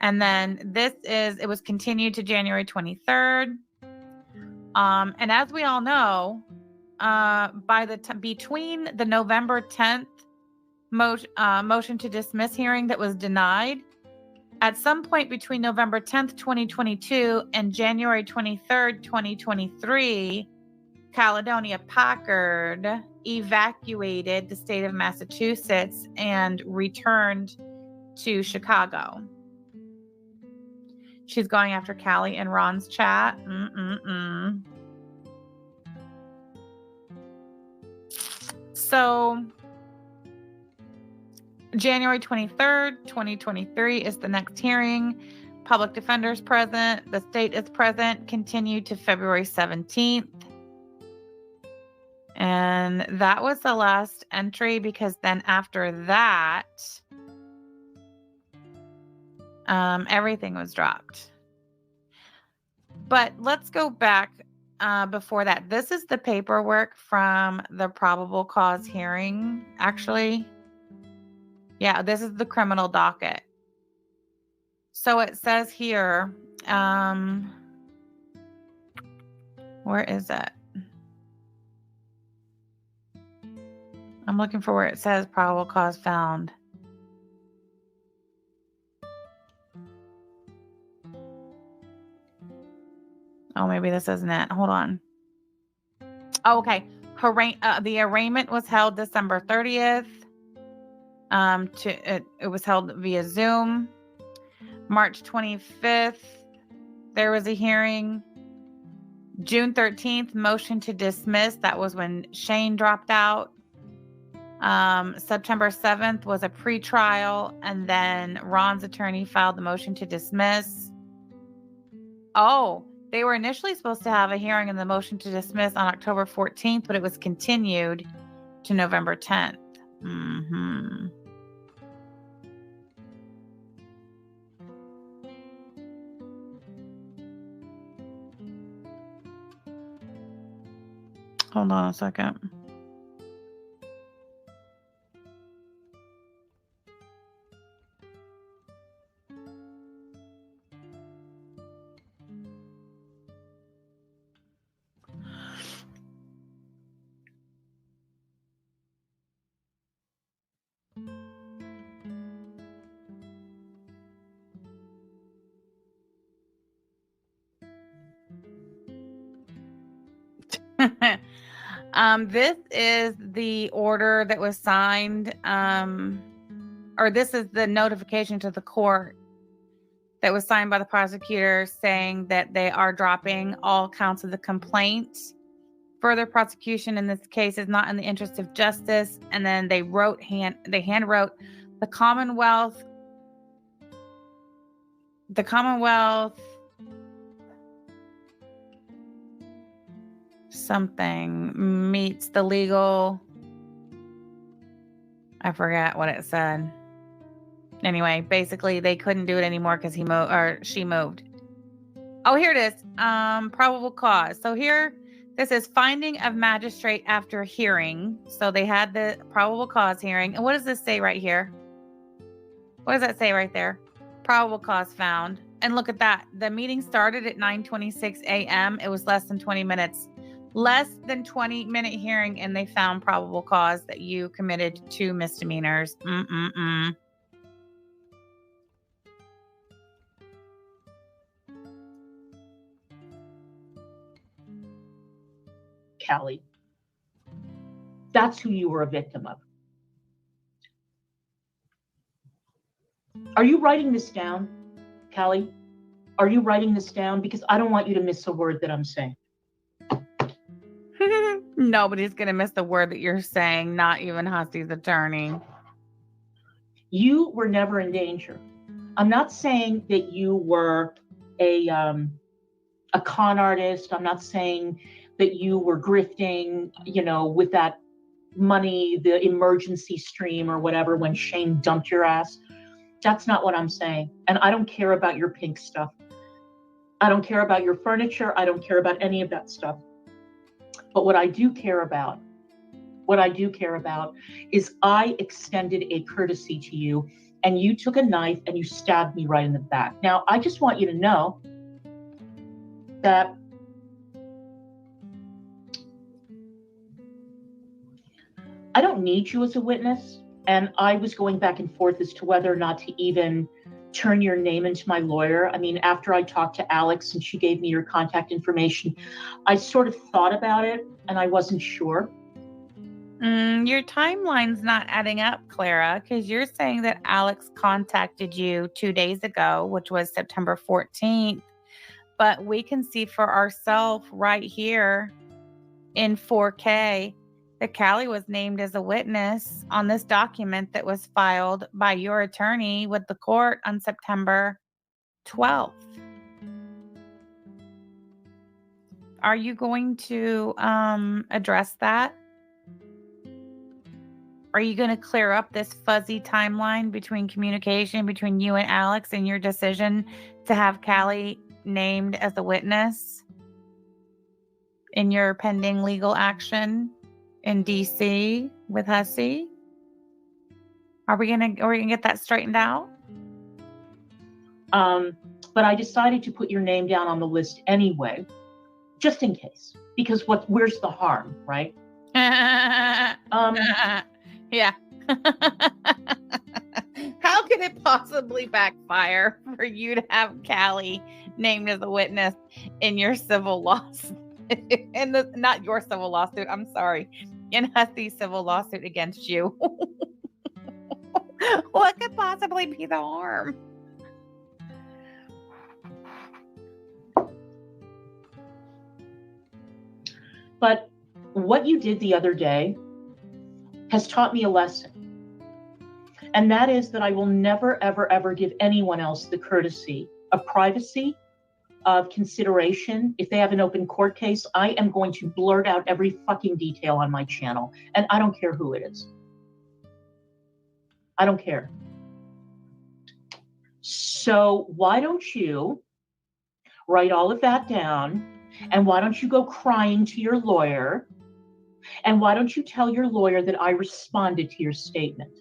And then it was continued to January 23rd. And as we all know, between the November 10th motion to dismiss hearing that was denied, at some point between November 10th, 2022 and January 23rd, 2023, Caledonia Packard evacuated the state of Massachusetts and returned to Chicago. She's going after Callie and Ron's chat. So January 23rd, 2023 is the next hearing. Public defender's present. The state is present. Continued to February 17th. And that was the last entry, because then after that, everything was dropped. But let's go back before that. This is the paperwork from the probable cause hearing, actually. Yeah, this is the criminal docket. So it says here, where is it? I'm looking for where it says probable cause found. Oh, maybe this isn't it. Hold on. Oh, okay. The arraignment was held December 30th. It was held via Zoom. March 25th, there was a hearing. June 13th, motion to dismiss. That was when Shane dropped out. September 7th was a pretrial, and then Ron's attorney filed the motion to dismiss. Oh, they were initially supposed to have a hearing in the motion to dismiss on October 14th, but it was continued to November 10th. Hold on a second. This is the order that was signed, or this is the notification to the court that was signed by the prosecutor saying that they are dropping all counts of the complaint. Further prosecution in this case is not in the interest of justice. And then they hand wrote the Commonwealth something meets the legal, I forget what it said. Anyway, basically they couldn't do it anymore because she moved. Oh, here it is. Probable cause. So here, this is finding of magistrate after hearing. So they had the probable cause hearing. And what does this say right here? What does that say right there? Probable cause found. And look at that. The meeting started at 9:26 a.m. It was less than 20 minutes. Less than 20-minute hearing, and they found probable cause that you committed 2 misdemeanors. Callie, that's who you were a victim of. Are you writing this down, Callie? Are you writing this down? Because I don't want you to miss a word that I'm saying. Nobody's going to miss the word that you're saying, not even Hussey's attorney. You were never in danger. I'm not saying that you were a con artist. I'm not saying that you were grifting, with that money, the emergency stream or whatever, when Shane dumped your ass. That's not what I'm saying. And I don't care about your pink stuff. I don't care about your furniture. I don't care about any of that stuff. But what I do care about is I extended a courtesy to you, and you took a knife and you stabbed me right in the back. Now, I just want you to know that I don't need you as a witness. And I was going back and forth as to whether or not to even turn your name into my lawyer. I mean, after I talked to Alex and she gave me your contact information, I sort of thought about it and I wasn't sure. Your timeline's not adding up, Clara, because you're saying that Alex contacted you 2 days ago, which was September 14th. But we can see for ourselves right here in 4K that Callie was named as a witness on this document that was filed by your attorney with the court on September 12th. Are you going to address that? Are you going to clear up this fuzzy timeline between communication between you and Alex and your decision to have Callie named as a witness in your pending legal action in DC with Hussey? Are we gonna get that straightened out? But I decided to put your name down on the list anyway, just in case. Because where's the harm, right? Yeah. How could it possibly backfire for you to have Callie named as a witness in your civil lawsuit? Not your civil lawsuit, I'm sorry. In Hussey's civil lawsuit against you. What could possibly be the harm? But what you did the other day has taught me a lesson. And that is that I will never, ever, ever give anyone else the courtesy of privacy, of consideration. If they have an open court case, I am going to blurt out every fucking detail on my channel. And I don't care who it is. I don't care. So why don't you write all of that down? And why don't you go crying to your lawyer? And why don't you tell your lawyer that I responded to your statement?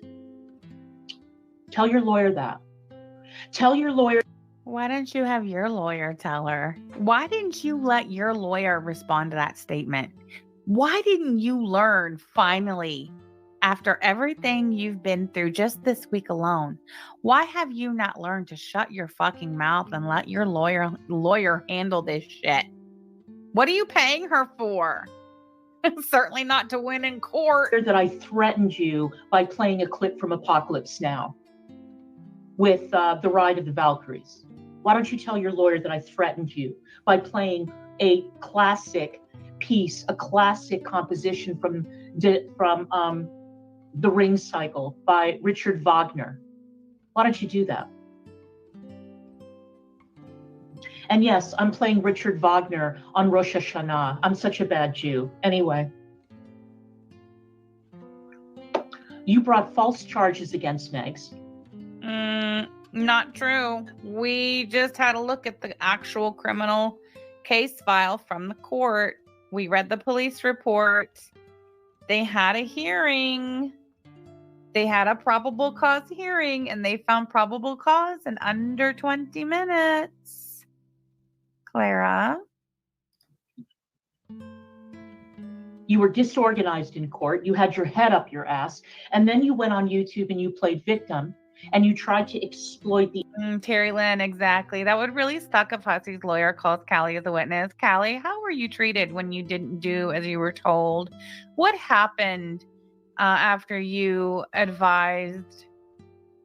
Tell your lawyer that. Tell your lawyer. Why don't you have your lawyer tell her? Why didn't you let your lawyer respond to that statement? Why didn't you learn finally, after everything you've been through just this week alone? Why have you not learned to shut your fucking mouth and let your lawyer handle this shit? What are you paying her for? Certainly not to win in court. That I threatened you by playing a clip from Apocalypse Now with The Ride of the Valkyries. Why don't you tell your lawyer that I threatened you by playing a classic piece, a classic composition from The Ring Cycle by Richard Wagner? Why don't you do that? And yes, I'm playing Richard Wagner on Rosh Hashanah. I'm such a bad Jew. Anyway. You brought false charges against Megs. Not true. We just had a look at the actual criminal case file from the court. We read the police report. They had a hearing. They had a probable cause hearing, and they found probable cause in under 20 minutes. Clara? You were disorganized in court. You had your head up your ass. And then you went on YouTube and you played victim. And you tried to exploit the... Terry Lynn, exactly. That would really suck if Hussey's lawyer calls Callie as a witness. Callie, how were you treated when you didn't do as you were told? What happened after you advised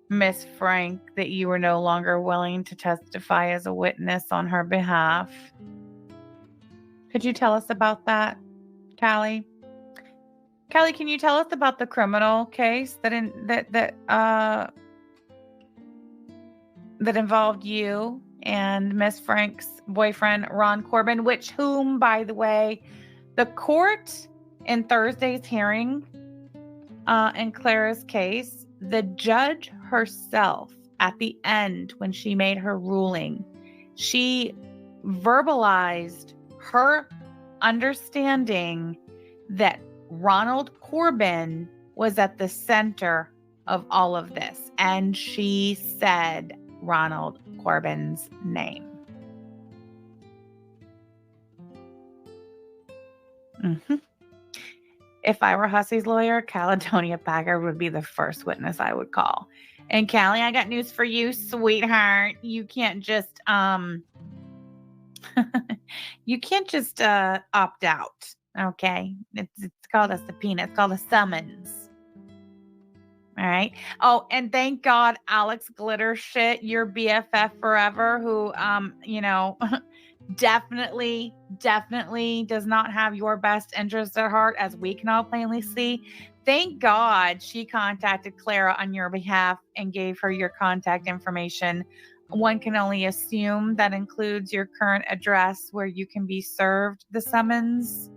Miss Frank that you were no longer willing to testify as a witness on her behalf? Could you tell us about that, Callie? Callie, can you tell us about the criminal case that involved you and Miss Frank's boyfriend, Ron Corbin, whom, by the way, the court in Thursday's hearing in Clara's case, the judge herself at the end when she made her ruling, she verbalized her understanding that Ronald Corbin was at the center of all of this. And she said Ronald Corbin's name. If I were Hussey's lawyer, Caledonia Packard would be the first witness I would call. And Callie, I got news for you, sweetheart. You can't just opt out. Okay. It's called a subpoena. It's called a summons. All right. Oh, and thank God Alex Glitter shit, your BFF forever, who definitely does not have your best interest at heart, as we can all plainly see. Thank God she contacted Clara on your behalf and gave her your contact information. One can only assume that includes your current address where you can be served the summons.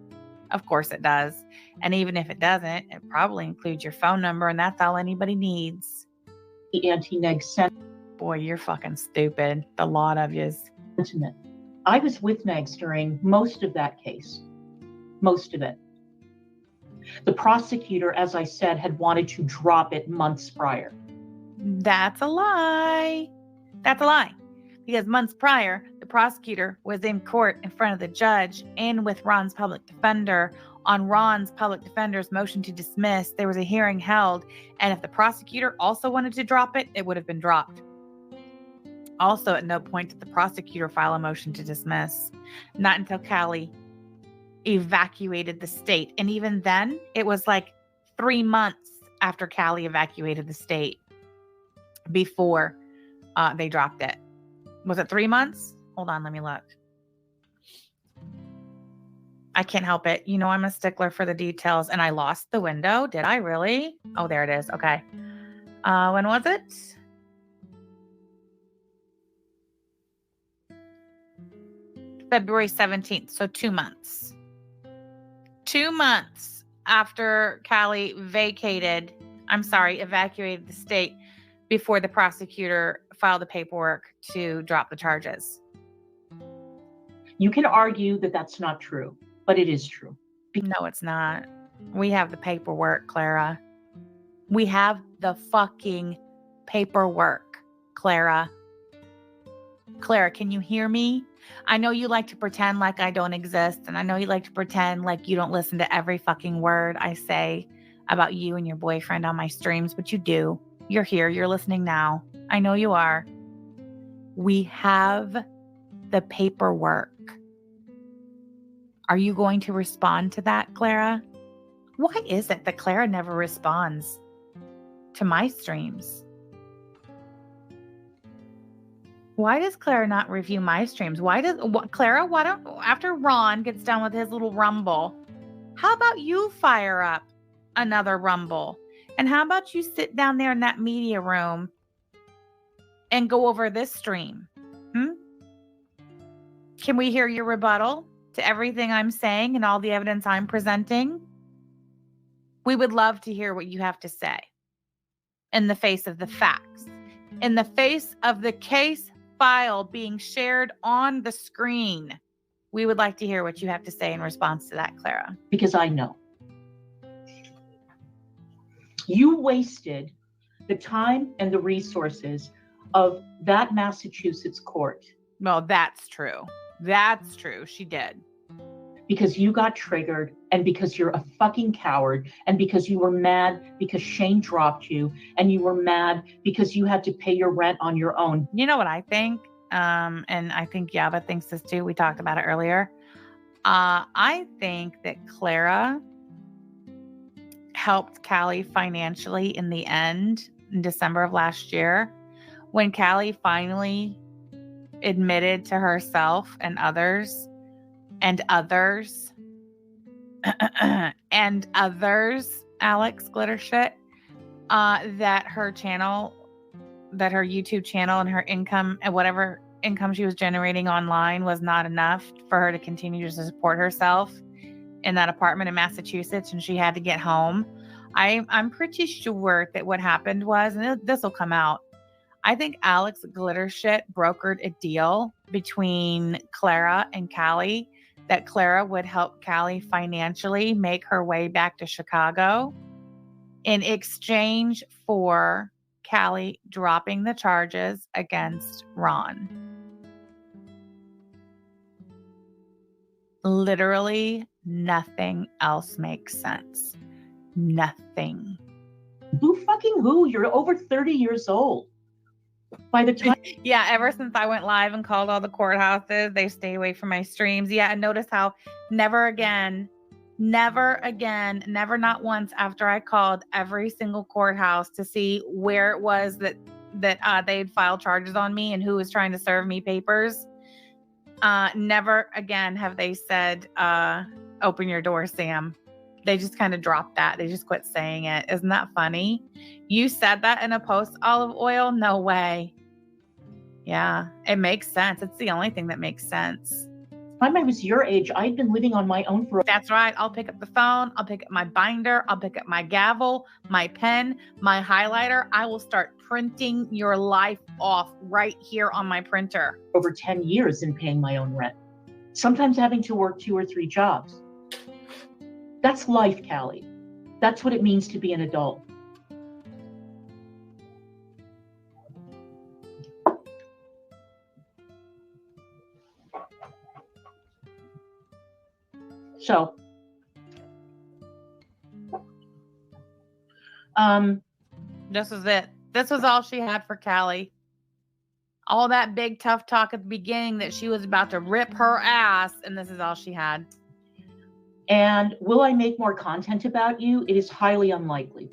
Of course it does. And even if it doesn't, it probably includes your phone number, and that's all anybody needs. The anti-neg sentiment. Boy, you're fucking stupid. The lot of yous. I was with Negs during most of that case. Most of it. The prosecutor, as I said, had wanted to drop it months prior. That's a lie. That's a lie. Because months prior, the prosecutor was in court in front of the judge and with Ron's public defender. On Ron's public defender's motion to dismiss, there was a hearing held, and if the prosecutor also wanted to drop it, it would have been dropped. Also, at no point did the prosecutor file a motion to dismiss. Not until Callie evacuated the state. And even then, it was like 3 months after Callie evacuated the state before they dropped it. Was it 3 months? Hold on, let me look. I can't help it. You know, I'm a stickler for the details, and I lost the window. Did I really? Oh, there it is. Okay. When was it? February 17th. So 2 months. 2 months after Callie evacuated the state before the prosecutor filed the paperwork to drop the charges. You can argue that that's not true, but it is true. No, it's not. We have the paperwork, Clara. We have the fucking paperwork, Clara. Clara, can you hear me? I know you like to pretend like I don't exist, and I know you like to pretend like you don't listen to every fucking word I say about you and your boyfriend on my streams, but you do. You're here. You're listening now. I know you are. We have the paperwork. Are you going to respond to that, Clara? Why is it that Clara never responds to my streams? Why does Clara not review my streams? Clara, why don't, after Ron gets done with his little rumble, how about you fire up another rumble? And how about you sit down there in that media room and go over this stream? Can we hear your rebuttal to everything I'm saying and all the evidence I'm presenting? We would love to hear what you have to say in the face of the facts, in the face of the case file being shared on the screen. We would like to hear what you have to say in response to that, Clara. Because I know. You wasted the time and the resources of that Massachusetts court. Well, that's true. That's true. She did. Because you got triggered, and because you're a fucking coward, and because you were mad because Shane dropped you, and you were mad because you had to pay your rent on your own. You know what I think? And I think Yava thinks this too. We talked about it earlier. I think that Clara helped Callie financially in the end in December of last year, when Callie finally admitted to herself and others Alex Glitter shit, that her YouTube channel and her income and whatever income she was generating online was not enough for her to continue to support herself in that apartment in Massachusetts, and she had to get home. I'm pretty sure that what happened was, and this will come out, I think Alex Glitter Shit brokered a deal between Clara and Callie that Clara would help Callie financially make her way back to Chicago in exchange for Callie dropping the charges against Ron. Literally nothing else makes sense. Nothing. Who fucking who? You're over 30 years old. By the time Yeah, ever since I went live and called all the courthouses, they stay away from my streams. Yeah, and notice how never again, never not once after I called every single courthouse to see where it was that they'd filed charges on me and who was trying to serve me papers. Never again have they said, open your door, Sam. They just kind of dropped that. They just quit saying it. Isn't that funny? You said that in a post, Olive Oil? No way. Yeah, it makes sense. It's the only thing that makes sense. I was your age, I'd been living on my own for. That's right. I'll pick up the phone. I'll pick up my binder. I'll pick up my gavel, my pen, my highlighter. I will start printing your life off right here on my printer. Over 10 years in paying my own rent. Sometimes having to work 2 or 3 jobs. That's life, Callie. That's what it means to be an adult. So, this was it. This was all she had for Callie. All that big tough talk at the beginning that she was about to rip her ass, and this is all she had. And will I make more content about you? It is highly unlikely.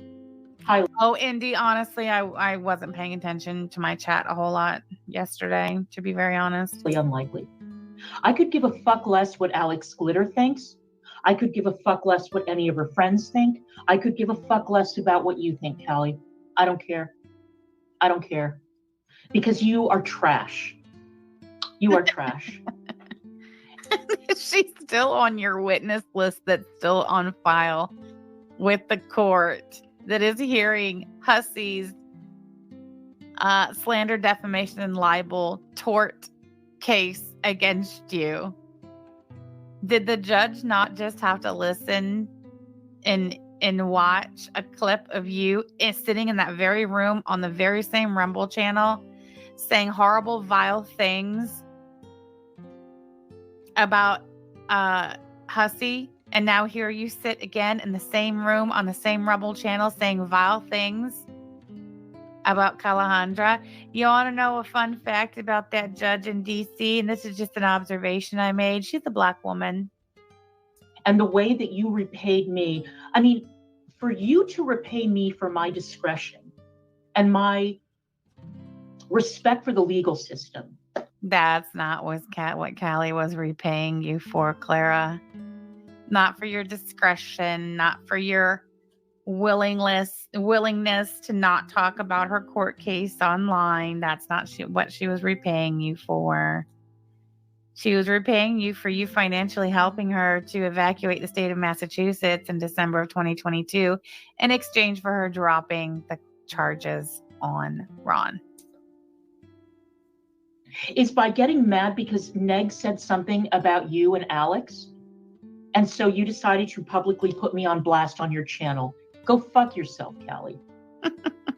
Highly. Oh, Indy, honestly, I wasn't paying attention to my chat a whole lot yesterday, to be very honest. Unlikely. I could give a fuck less what Alex Glitter thinks. I could give a fuck less what any of her friends think. I could give a fuck less about what you think, Callie. I don't care. I don't care. Because you are trash. You are trash. She's still on your witness list that's still on file with the court that is hearing Hussey's slander, defamation, and libel tort case against you. Did the judge not just have to listen and watch a clip of you sitting in that very room on the very same Rumble channel saying horrible, vile things about Hussey, and now here you sit again in the same room on the same Rumble channel saying vile things about Calandra? You want to know a fun fact about that judge in DC? And this is just an observation I made. She's a Black woman. And the way that you repaid me, I mean, for you to repay me for my discretion and my respect for the legal system. That's not what Callie was repaying you for, Clara. Not for your discretion, not for your willingness to not talk about her court case online. That's not what she was repaying you for. She was repaying you for you financially helping her to evacuate the state of Massachusetts in December of 2022 in exchange for her dropping the charges on Ron. Is by getting mad because Neg said something about you and Alex, and so you decided to publicly put me on blast on your channel. Go fuck yourself, Callie.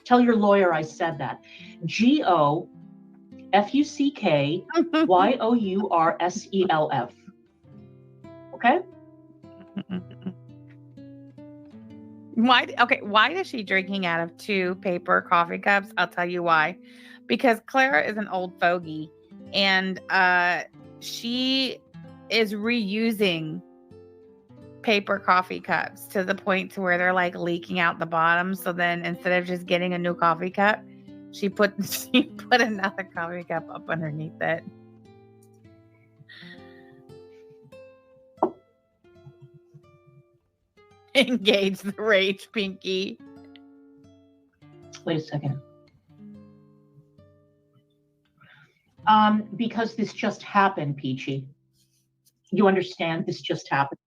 Tell your lawyer I said that. GOFUCKYOURSELF. Okay? Why is she drinking out of 2 paper coffee cups? I'll tell you why. Because Clara is an old fogey, and she is reusing paper coffee cups to the point to where they're like leaking out the bottom. So then instead of just getting a new coffee cup, she put another coffee cup up underneath it. Engage the rage, Pinky. Wait a second. Because this just happened, Peachy. You understand? This just happened.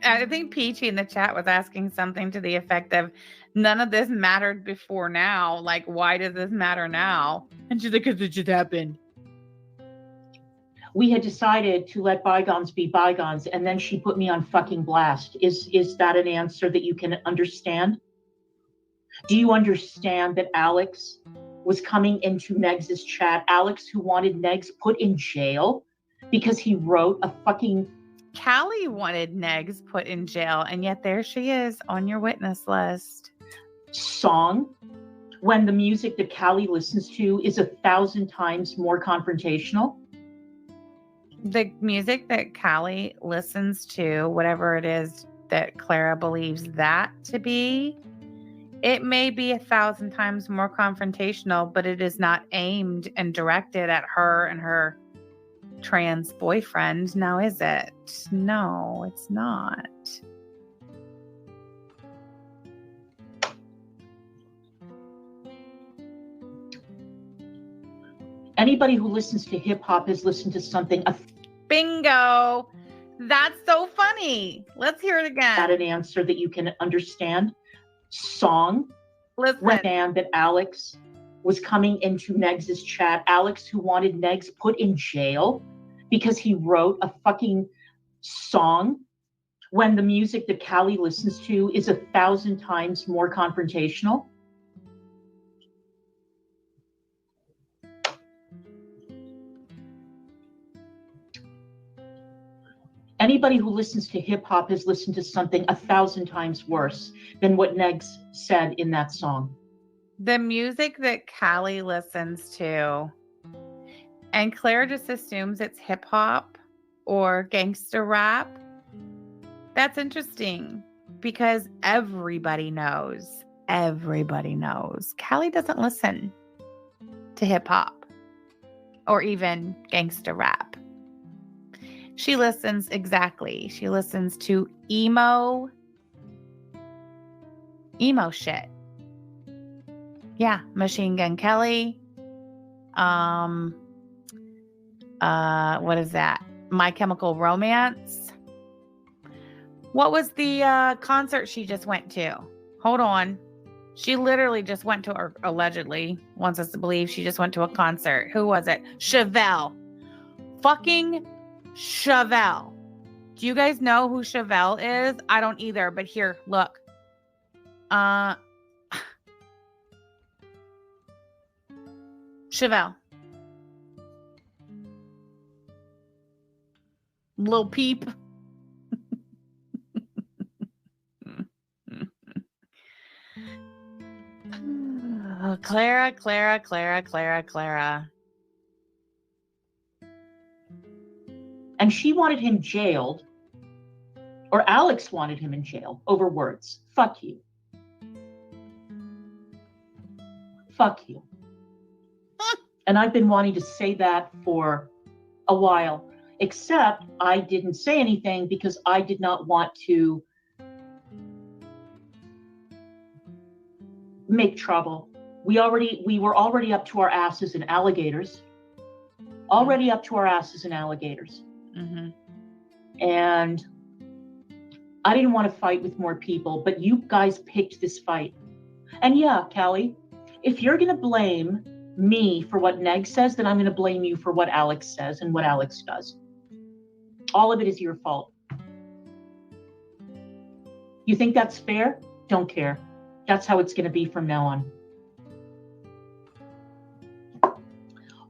I think Peachy in the chat was asking something to the effect of, none of this mattered before now. Like, why does this matter now? And she's like, because it just happened. We had decided to let bygones be bygones, and then she put me on fucking blast. Is that an answer that you can understand? Do you understand that Alex was coming into Negs's chat? Alex, who wanted Negs put in jail because he wrote a fucking... Callie wanted Negs put in jail, and yet there she is on your witness list. Song, when the music that Callie listens to is 1,000 times more confrontational. The music that Callie listens to, whatever it is that Clara believes that to be, it may be 1,000 times more confrontational, but it is not aimed and directed at her and her trans boyfriend. Now, is it? No, it's not. Anybody who listens to hip hop has listened to something. Bingo. That's so funny. Let's hear it again. That an answer that you can understand. Song. Listen. When that Alex was coming into Negs's chat, Alex, who wanted Negs put in jail because he wrote a fucking song, when the music that Callie listens to is 1,000 times more confrontational. Anybody who listens to hip hop has listened to something 1,000 times worse than what Negs said in that song. The music that Callie listens to, and Claire just assumes it's hip hop or gangster rap. That's interesting because everybody knows. Callie doesn't listen to hip hop or even gangster rap. She listens to emo shit. Yeah, Machine Gun Kelly. What is that? My Chemical Romance. What was the concert she just went to? Hold on. She literally just went to, or allegedly wants us to believe she just went to a concert. Who was it? Chevelle. Fucking Chevelle. Do you guys know who Chevelle is? I don't either, but here, look. Chevelle. Lil Peep. Clara. And she wanted him jailed, or Alex wanted him in jail over words. Fuck you. Fuck you. And I've been wanting to say that for a while, except I didn't say anything because I did not want to make trouble. We were already up to our asses in alligators. Mm-hmm. And I didn't want to fight with more people, but you guys picked this fight. And yeah, Callie, if you're going to blame me for what Neg says, then I'm going to blame you for what Alex says and what Alex does. All of it is your fault. You think that's fair? Don't care. That's how it's going to be from now on.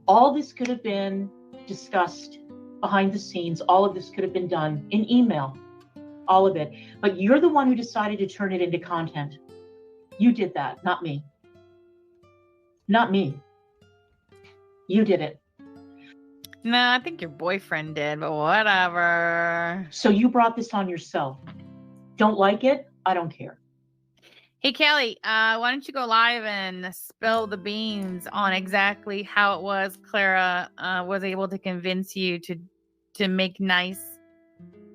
All this could have been discussed behind the scenes. All of this could have been done in email. All of it. But you're the one who decided to turn it into content. You did that, not me. Not me. You did it. No, I think your boyfriend did, but whatever. So you brought this on yourself. Don't like it? I don't care. Hey, Kelly, why don't you go live and spill the beans on exactly how it was Clara was able to convince you to make nice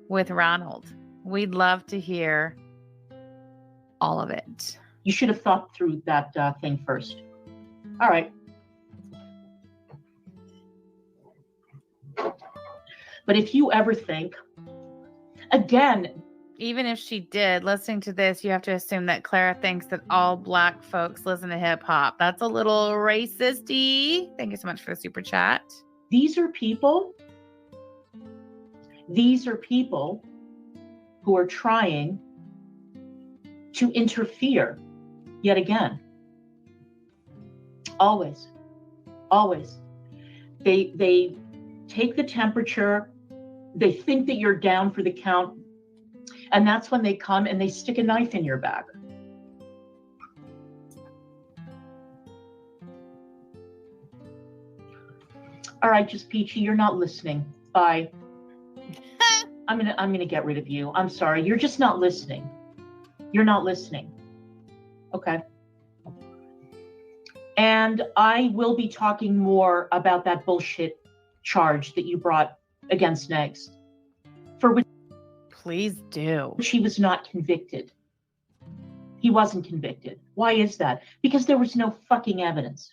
with Ronald. We'd love to hear all of it. You should have thought through that thing first. All right. But if you ever think, again, Even if she did, listening to this, you have to assume that Clara thinks that all Black folks listen to hip hop. That's a little racist-y. Thank you so much for the super chat. These are people who are trying to interfere yet again. Always. They take the temperature. They think that you're down for the count. And that's when they come and they stick a knife in your back. All right, just Peachy, you're not listening. Bye. I'm gonna get rid of you. I'm sorry. You're just not listening. You're not listening. Okay. And I will be talking more about that bullshit charge that you brought against Negs, for which Please do. he was not convicted. He wasn't convicted. Why is that? Because there was no fucking evidence.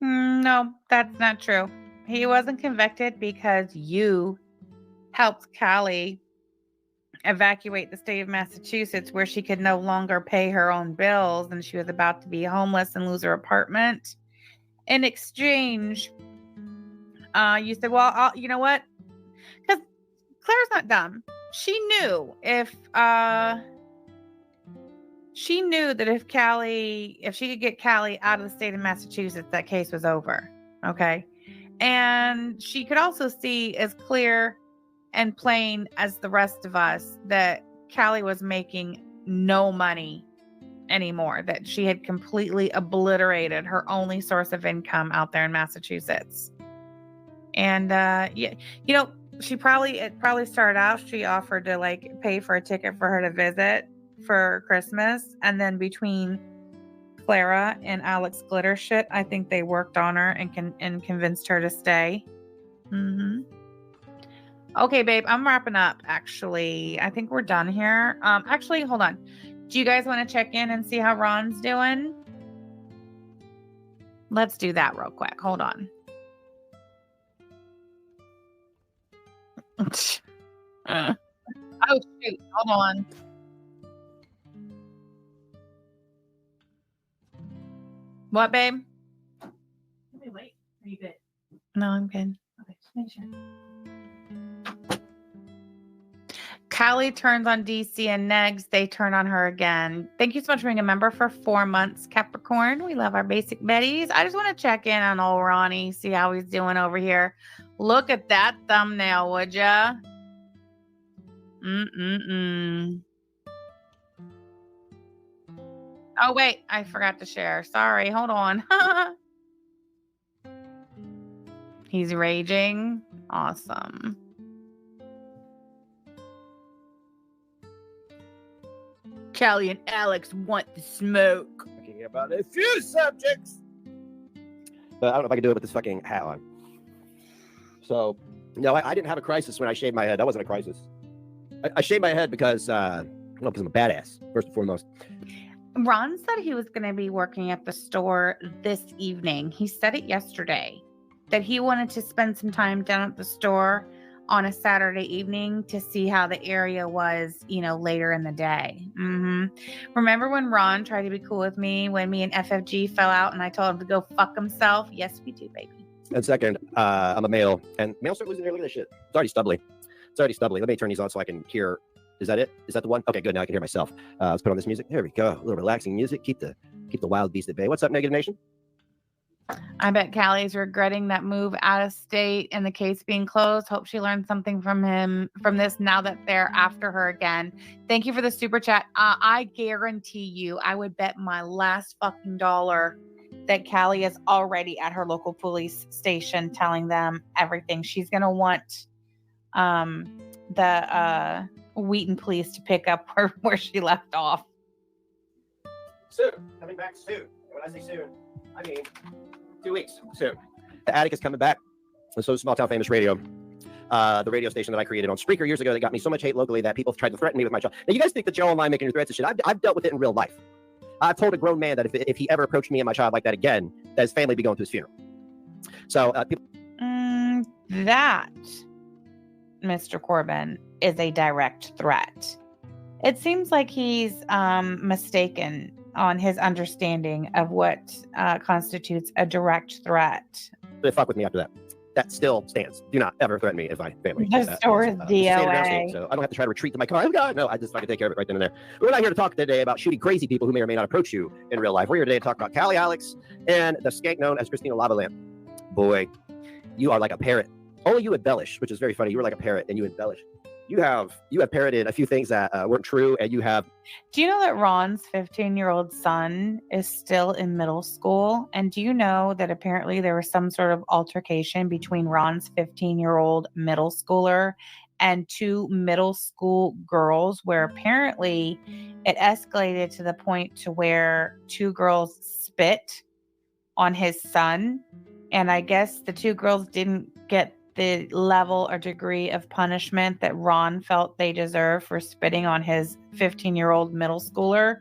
No, that's not true. He wasn't convicted because you helped Callie evacuate the state of Massachusetts, where she could no longer pay her own bills and she was about to be homeless and lose her apartment. In exchange, you said, well, you know what? Because Claire's not dumb. She knew that if she could get Callie out of the state of Massachusetts, that case was over. Okay. And she could also see as clear and plain as the rest of us that Callie was making no money anymore, that she had completely obliterated her only source of income out there in Massachusetts. And it probably started out, she offered to like pay for a ticket for her to visit for Christmas, and then between Clara and Alex Glitter shit, I think they worked on her and convinced her to stay. Okay, babe, I'm wrapping up. Actually, I think we're done here. Actually, hold on. Do you guys want to check in and see how Ron's doing? Let's do that real quick. Hold on. Oh shoot! Hold on. What, babe? Wait. Are you good? No, I'm good. Okay, just make sure. Callie turns on DC and Negs. They turn on her again. Thank you so much for being a member for 4 months, Capricorn. We love our basic Betties. I just want to check in on old Ronnie, see how he's doing over here. Look at that thumbnail, would ya? Oh, wait. I forgot to share. Sorry. Hold on. He's raging. Awesome. Callie and Alex want the smoke. Talking about a few subjects. But I don't know if I can do it with this fucking hat on. So, no, I didn't have a crisis when I shaved my head. That wasn't a crisis. I shaved my head because I'm a badass, first and foremost. Ron said he was going to be working at the store this evening. He said it yesterday that he wanted to spend some time down at the store on a Saturday evening to see how the area was, later in the day. Remember when Ron tried to be cool with me when me and FFG fell out and I told him to go fuck himself? Yes, we do, baby. And second, I'm a male, and males start losing their hair. Look at this shit. It's already stubbly. Let me turn these on so I can hear. Is that it? Is that the one? Okay, good. Now I can hear myself. Let's put on this music. There we go. A little relaxing music. Keep the wild beast at bay. What's up, Negative Nation? I bet Callie's regretting that move out of state and the case being closed. Hope she learned something from this now that they're after her again. Thank you for the super chat. I guarantee you, I would bet my last fucking dollar that Callie is already at her local police station telling them everything. She's going to want the Wheaton police to pick up where she left off. Soon. Coming back soon. When I say soon, I mean 2 weeks soon. The Attic is coming back. So Small Town Famous Radio, the radio station that I created on Spreaker years ago that got me so much hate locally that people tried to threaten me with my job. Now, you guys think that Joe online making threats and shit, I've dealt with it in real life. I've told a grown man that if he ever approached me and my child like that again, that his family would be going to his funeral. So people... That, Mr. Corbin, is a direct threat. It seems like he's mistaken on his understanding of what constitutes a direct threat. They fuck with me after that. That still stands. Do not ever threaten me if my family. The store is DOA. So I don't have to try to retreat to my car. Oh God, no! I just fucking take care of it right then and there. We're not here to talk today about shooting crazy people who may or may not approach you in real life. We're here today to talk about Callie Alex and the skank known as Christina Lavalamp. Boy, you are like a parrot. Only you embellish, which is very funny. You were like a parrot and you embellish. You have parroted a few things that weren't true, and you have. Do you know that Ron's 15-year-old son is still in middle school? And do you know that apparently there was some sort of altercation between Ron's 15-year-old middle schooler and two middle school girls, where apparently it escalated to the point to where two girls spit on his son, and I guess the two girls didn't get the level or degree of punishment that Ron felt they deserve for spitting on his 15-year-old middle schooler.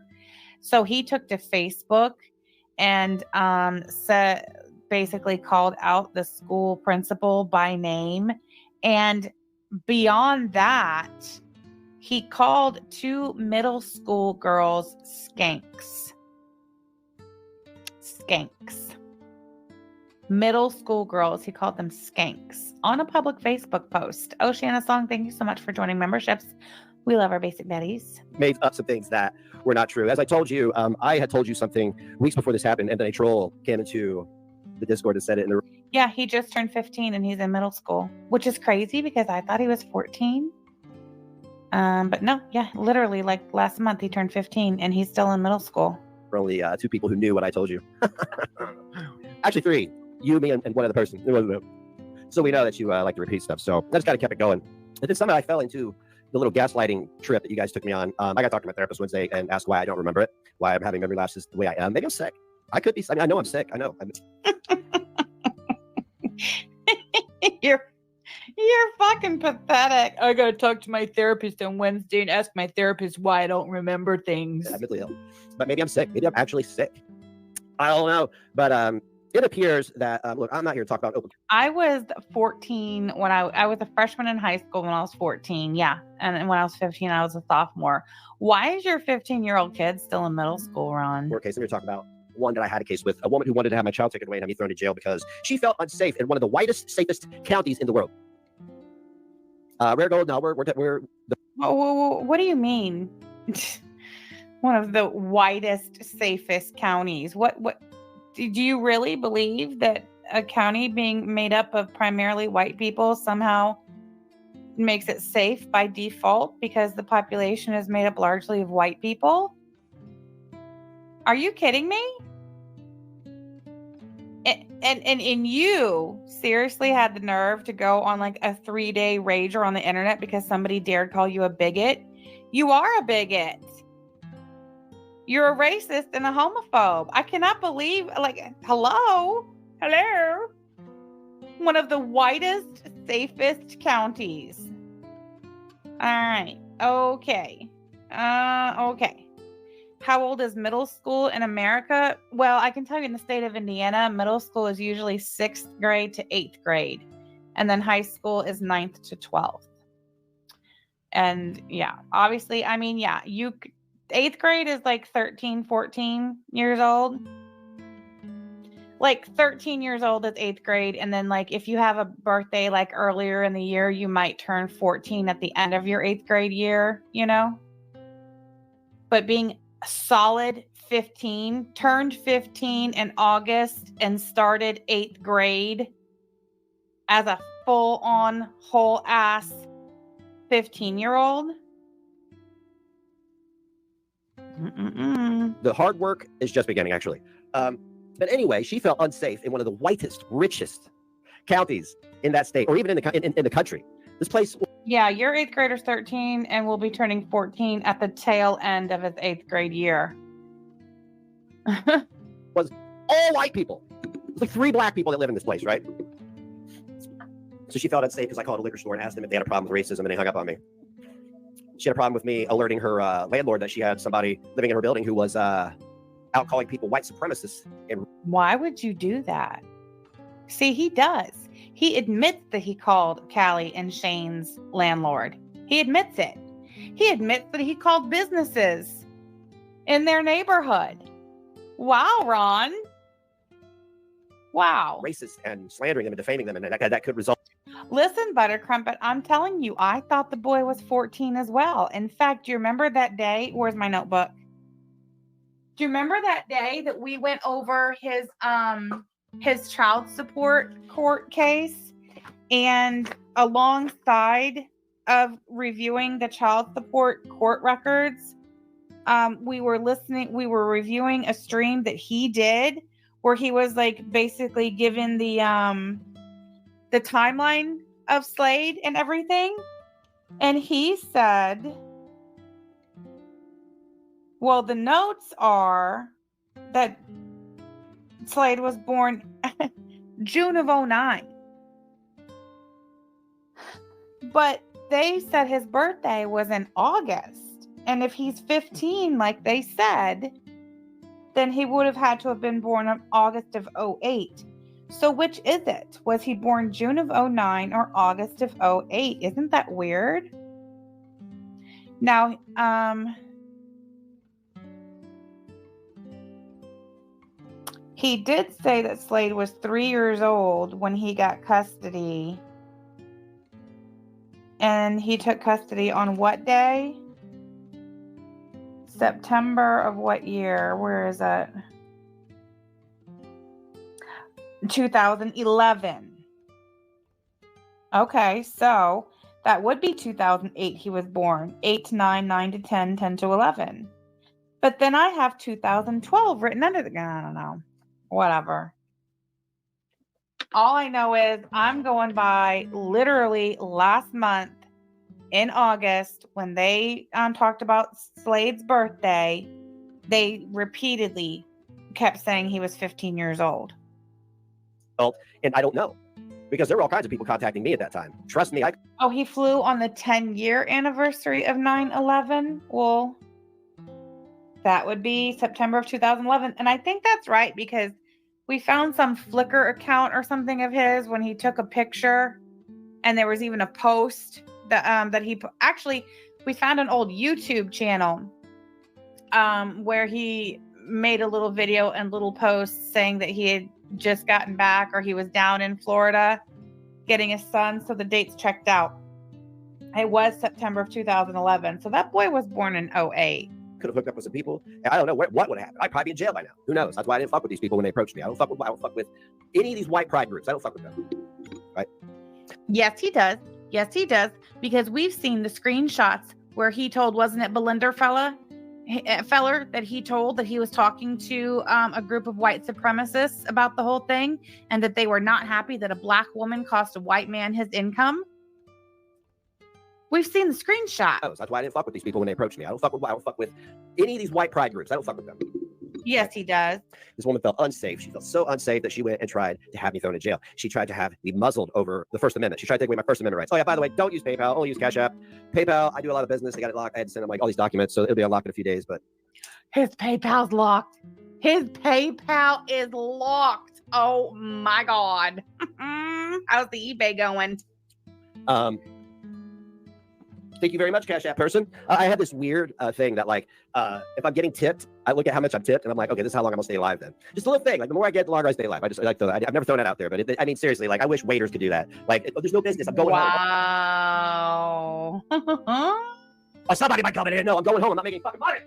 So he took to Facebook and basically called out the school principal by name. And beyond that, he called two middle school girls skanks. Skanks. Middle school girls, he called them skanks on a public Facebook post. Oceana Song, thank you so much for joining memberships. We love our basic daddies. Made up some things that were not true. As I told you, I had told you something weeks before this happened, and then a troll came into the Discord and said it in the. Yeah, he just turned 15 and he's in middle school, which is crazy because I thought he was 14. But no, yeah, literally like last month he turned 15 and he's still in middle school. For only two people who knew what I told you. Actually, three. You, me, and one other person. So we know that you like to repeat stuff. So I just kind of kept it going. And then somehow I fell into the little gaslighting trip that you guys took me on. I got to talk to my therapist Wednesday and ask why I don't remember it, why I'm having memory lapses the way I am. Maybe I'm sick. I could be. I mean, I know I'm sick. I know. You're fucking pathetic. I gotta talk to my therapist on Wednesday and ask my therapist why I don't remember things. I'm mentally ill, but maybe I'm sick. Maybe I'm actually sick. I don't know. But it appears that look, I'm not here to talk about open. I was 14 when I was a freshman in high school when I was 14. Yeah, and when I was 15, I was a sophomore. Why is your 15-year-old kid still in middle school, Ron? Court case. I'm here to talk about one that I had a case with, a woman who wanted to have my child taken away and have me thrown in jail because she felt unsafe in one of the whitest, safest counties in the world. Rare gold. No, we're the. What do you mean? One of the whitest, safest counties. What? Do you really believe that a county being made up of primarily white people somehow makes it safe by default because the population is made up largely of white people? Are you kidding me? And you seriously had the nerve to go on like a 3-day rager on the internet because somebody dared call you a bigot? You are a bigot. You're a racist and a homophobe. I cannot believe, like, hello. One of the whitest, safest counties. All right. Okay. Okay. How old is middle school in America? Well, I can tell you in the state of Indiana, middle school is usually 6th grade to 8th grade. And then high school is 9th to 12th. And yeah, obviously, I mean, yeah, 8th grade is like 13, 14 years old. Like 13 years old is 8th grade. And then like if you have a birthday like earlier in the year, you might turn 14 at the end of your 8th grade year, you know? But being solid 15, turned 15 in August and started 8th grade as a full-on, whole-ass 15-year-old. The hard work is just beginning, actually. But anyway, she felt unsafe in one of the whitest, richest counties in that state, or even in the country. This place. Yeah, your 8th grader's 13 and will be turning 14 at the tail end of his 8th grade year. Was all white people. It's like 3 black people that live in this place, right? So she felt unsafe because I called a liquor store and asked them if they had a problem with racism, and they hung up on me. She had a problem with me alerting her landlord that she had somebody living in her building who was out calling people white supremacists. Why would you do that? See, he does. He admits that he called Callie and Shane's landlord. He admits it. He admits that he called businesses in their neighborhood. Wow, Ron. Wow. Racist and slandering them and defaming them, and that could result. Listen, Buttercrumpet, I'm telling you, I thought the boy was 14 as well. In fact, do you remember that day? Where's my notebook? Do you remember that day that we went over his child support court case, and alongside of reviewing the child support court records, we were reviewing a stream that he did where he was like basically given the timeline of Slade and everything. And he said, well, the notes are that Slade was born June of 2009. But they said his birthday was in August. And if he's 15, like they said, then he would have had to have been born in August of 2008. So which is it? Was he born June of 2009 or August of 2008? Isn't that weird? Now, he did say that Slade was 3 years old when he got custody. And he took custody on what day? September of what year? Where is it? 2011. Okay, so that would be 2008 he was born. 8 to 9, 9 to 10, 10 to 11. But then I have 2012 written under the gun. I don't know. Whatever. All I know is I'm going by literally last month in August when they talked about Slade's birthday. They repeatedly kept saying he was 15 years old. And I don't know, because there were all kinds of people contacting me at that time. Trust me. Oh, he flew on the 10-year anniversary of 9/11. Well, that would be September of 2011. And I think that's right, because we found some Flickr account or something of his when he took a picture, and there was even a post that he actually, we found an old YouTube channel where he made a little video and little posts saying that he had just gotten back, or he was down in Florida getting his son. So the dates checked out. It was September of 2011. So that boy was born in 2008. Could have hooked up with some people. And I don't know what would have happened. I'd probably be in jail by now. Who knows? That's why I didn't fuck with these people when they approached me. I don't fuck with any of these white pride groups. I don't fuck with them. Right? Yes, he does. Yes, he does. Because we've seen the screenshots where he told, wasn't it Belinda feller that he told that he was talking to a group of white supremacists about the whole thing, and that they were not happy that a black woman cost a white man his income? We've seen the screenshot. That's why I didn't fuck with these people when they approached me. I don't fuck with any of these white pride groups. I don't fuck with them. Yes, he does. This woman felt unsafe. She felt so unsafe that she went and tried to have me thrown in jail. She tried to have me muzzled over the First Amendment. She tried to take away my First Amendment rights. Oh yeah, by the way, don't use PayPal. Only use Cash App. PayPal, I do a lot of business. They got it locked. I had to send them like all these documents, so it'll be unlocked in a few days. But his PayPal's locked. His PayPal is locked. Oh my God. How's the eBay going? Thank you very much, Cash App person. I have this weird thing that, like, if I'm getting tipped, I look at how much I'm tipped, and I'm like, okay, this is how long I'm gonna stay alive then. Just a little thing. Like, the more I get, the longer I stay alive. I've never thrown that out there, but I mean, seriously, like, I wish waiters could do that. Like, there's no business. I'm going home. Wow. Oh, somebody might come in. No, I'm going home. I'm not making fucking money.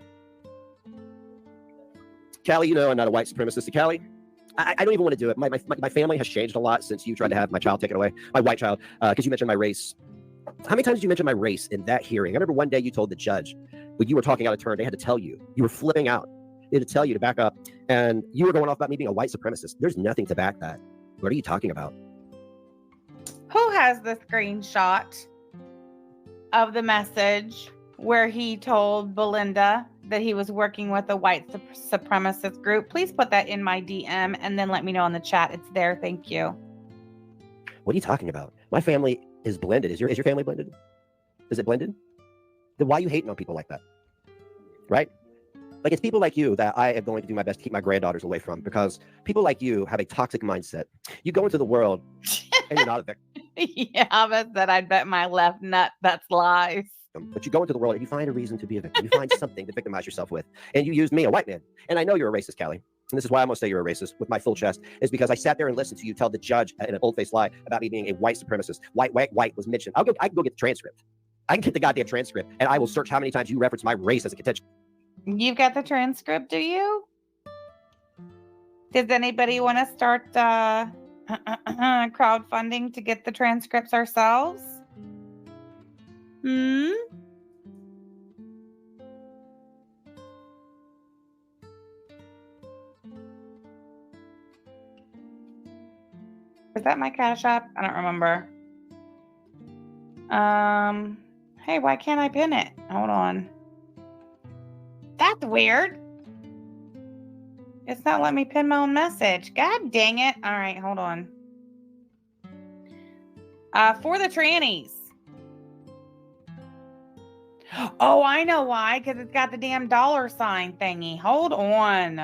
Callie, you know I'm not a white supremacist. Callie, I don't even want to do it. My family has changed a lot since you tried to have my child taken away, my white child, because you mentioned my race. How many times did you mention my race in that hearing? I remember one day you told the judge, when you were talking out of turn, they had to tell you. You were flipping out. They had to tell you to back up. And you were going off about me being a white supremacist. There's nothing to back that. What are you talking about? Who has the screenshot of the message where he told Belinda that he was working with a white supremacist group? Please put that in my DM and then let me know in the chat. It's there. Thank you. What are you talking about? My family is blended. Is your family blended? Is it blended? Then why are you hating on people like that? Right? Like, it's people like you that I am going to do my best to keep my granddaughters away from, because people like you have a toxic mindset. You go into the world and you're not a victim. Yeah, but that I'd bet my left nut that's lies. but you go into the world and you find a reason to be a victim. You find something to victimize yourself with. And you used me, a white man. And I know you're a racist, Callie. And this is why I'm going to say you're a racist with my full chest, is because I sat there and listened to you tell the judge in an old-faced lie about me being a white supremacist. White was mentioned. I can go get the transcript. I can get the goddamn transcript, and I will search how many times you reference my race as a contention. You've got the transcript, do you? Does anybody want to start crowdfunding to get the transcripts ourselves? Hmm? Is that my Cash App? I don't remember. Hey, why can't I pin it? Hold on. That's weird. It's not letting me pin my own message. God dang it. All right, hold on. For the trannies. Oh, I know why. Because it's got the damn dollar sign thingy. Hold on.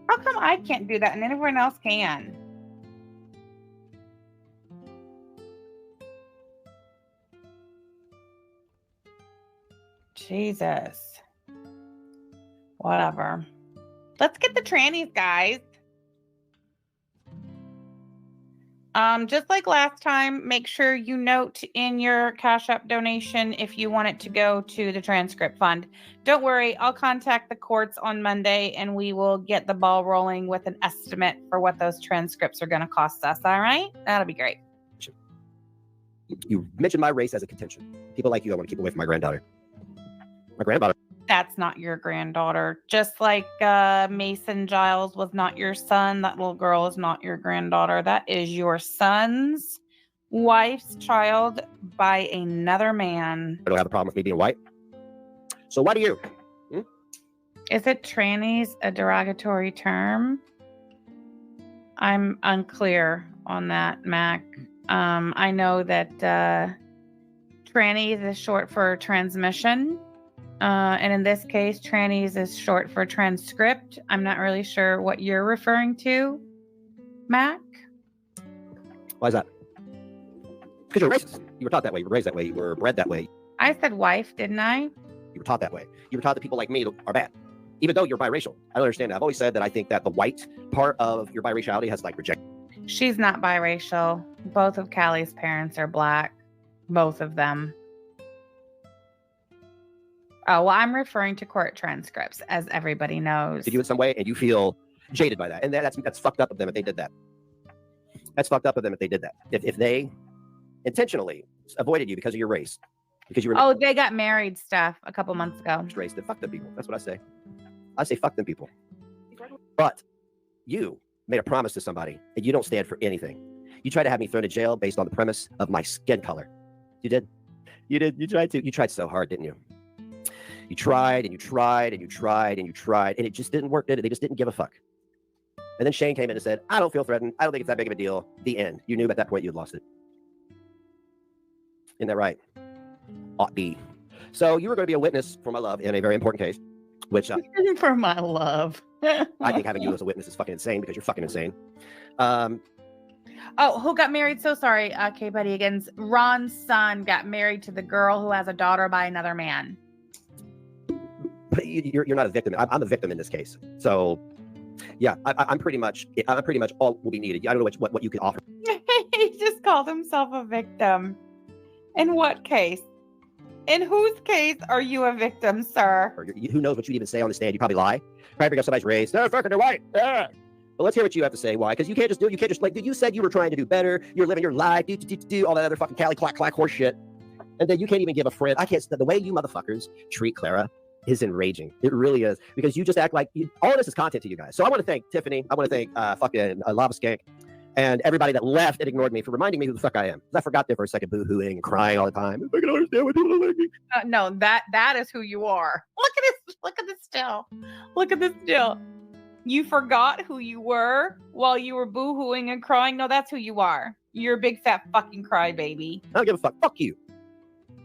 How come I can't do that and everyone else can? Jesus. Whatever. Let's get the trannies, guys. Just like last time, make sure you note in your Cash App donation if you want it to go to the transcript fund. Don't worry, I'll contact the courts on Monday and we will get the ball rolling with an estimate for what those transcripts are going to cost us. All right? That'll be great. You mentioned my race as a contention. People like you, I want to keep away from my granddaughter. My granddaughter. That's not your granddaughter. Just like Mason Giles was not your son, that little girl is not your granddaughter. That is your son's wife's child by another man. I don't have a problem with me being white. So why do you? Is it trannies a derogatory term? I'm unclear on that, Mac. I know that trannies is short for transmission. And in this case, trannies is short for transcript. I'm not really sure what you're referring to, Mac. Why is that? Because you're racist. You were taught that way. You were raised that way. You were bred that way. I said wife, didn't I? You were taught that way. You were taught that people like me are bad, even though you're biracial. I don't understand that. I've always said that I think that the white part of your biraciality has like rejected. She's not biracial. Both of Callie's parents are black. Both of them. Oh, well, I'm referring to court transcripts, as everybody knows. Did you in some way, and you feel jaded by that? And that's fucked up of them if they did that. That's fucked up of them if they did that. If they intentionally avoided you because of your race, because you were. Oh, they got married stuff a couple months ago. Race, then fuck them people. That's what I say. I say fuck them people. But you made a promise to somebody, and you don't stand for anything. You tried to have me thrown in jail based on the premise of my skin color. You did. You did. You tried to. You tried so hard, didn't you? You tried and you tried and you tried and you tried, and it just didn't work, did it? They just didn't give a fuck. And then Shane came in and said, I don't feel threatened. I don't think it's that big of a deal. The end. You knew at that point you'd lost it. Isn't that right? Ought be. So you were going to be a witness for my love in a very important case, which for my love. I think having you as a witness is fucking insane because you're fucking insane. Oh, who got married? So sorry, K. Buddy Higgins. Ron's son got married to the girl who has a daughter by another man. But you're not a victim. I'm a victim in this case. So, yeah, I'm pretty much all will be needed. I don't know what you can offer. He just called himself a victim. In what case? In whose case are you a victim, sir? Or who knows what you'd even say on the stand? You probably lie. Probably bring up somebody's race. They're fucking they're white. Yeah. But let's hear what you have to say. Why? Because you can't just do it. You can't just like you said you were trying to do better. You're living your life. Do all that other fucking Cali clack horse shit. And then you can't even give a friend. I can't. The way you motherfuckers treat Clara is enraging. It really is, because you just act like all of this is content to you guys. So I want to thank Tiffany. I want to thank fucking Lava Skank and everybody that left and ignored me for reminding me who the fuck I am. I forgot there for a second, boo-hooing and crying all the time. I can understand why people don't like me. No, that is who you are. Look at this. Look at this still. Look at this still. You forgot who you were while you were boo-hooing and crying. No, that's who you are. You're a big fat fucking crybaby. I don't give a fuck. Fuck you.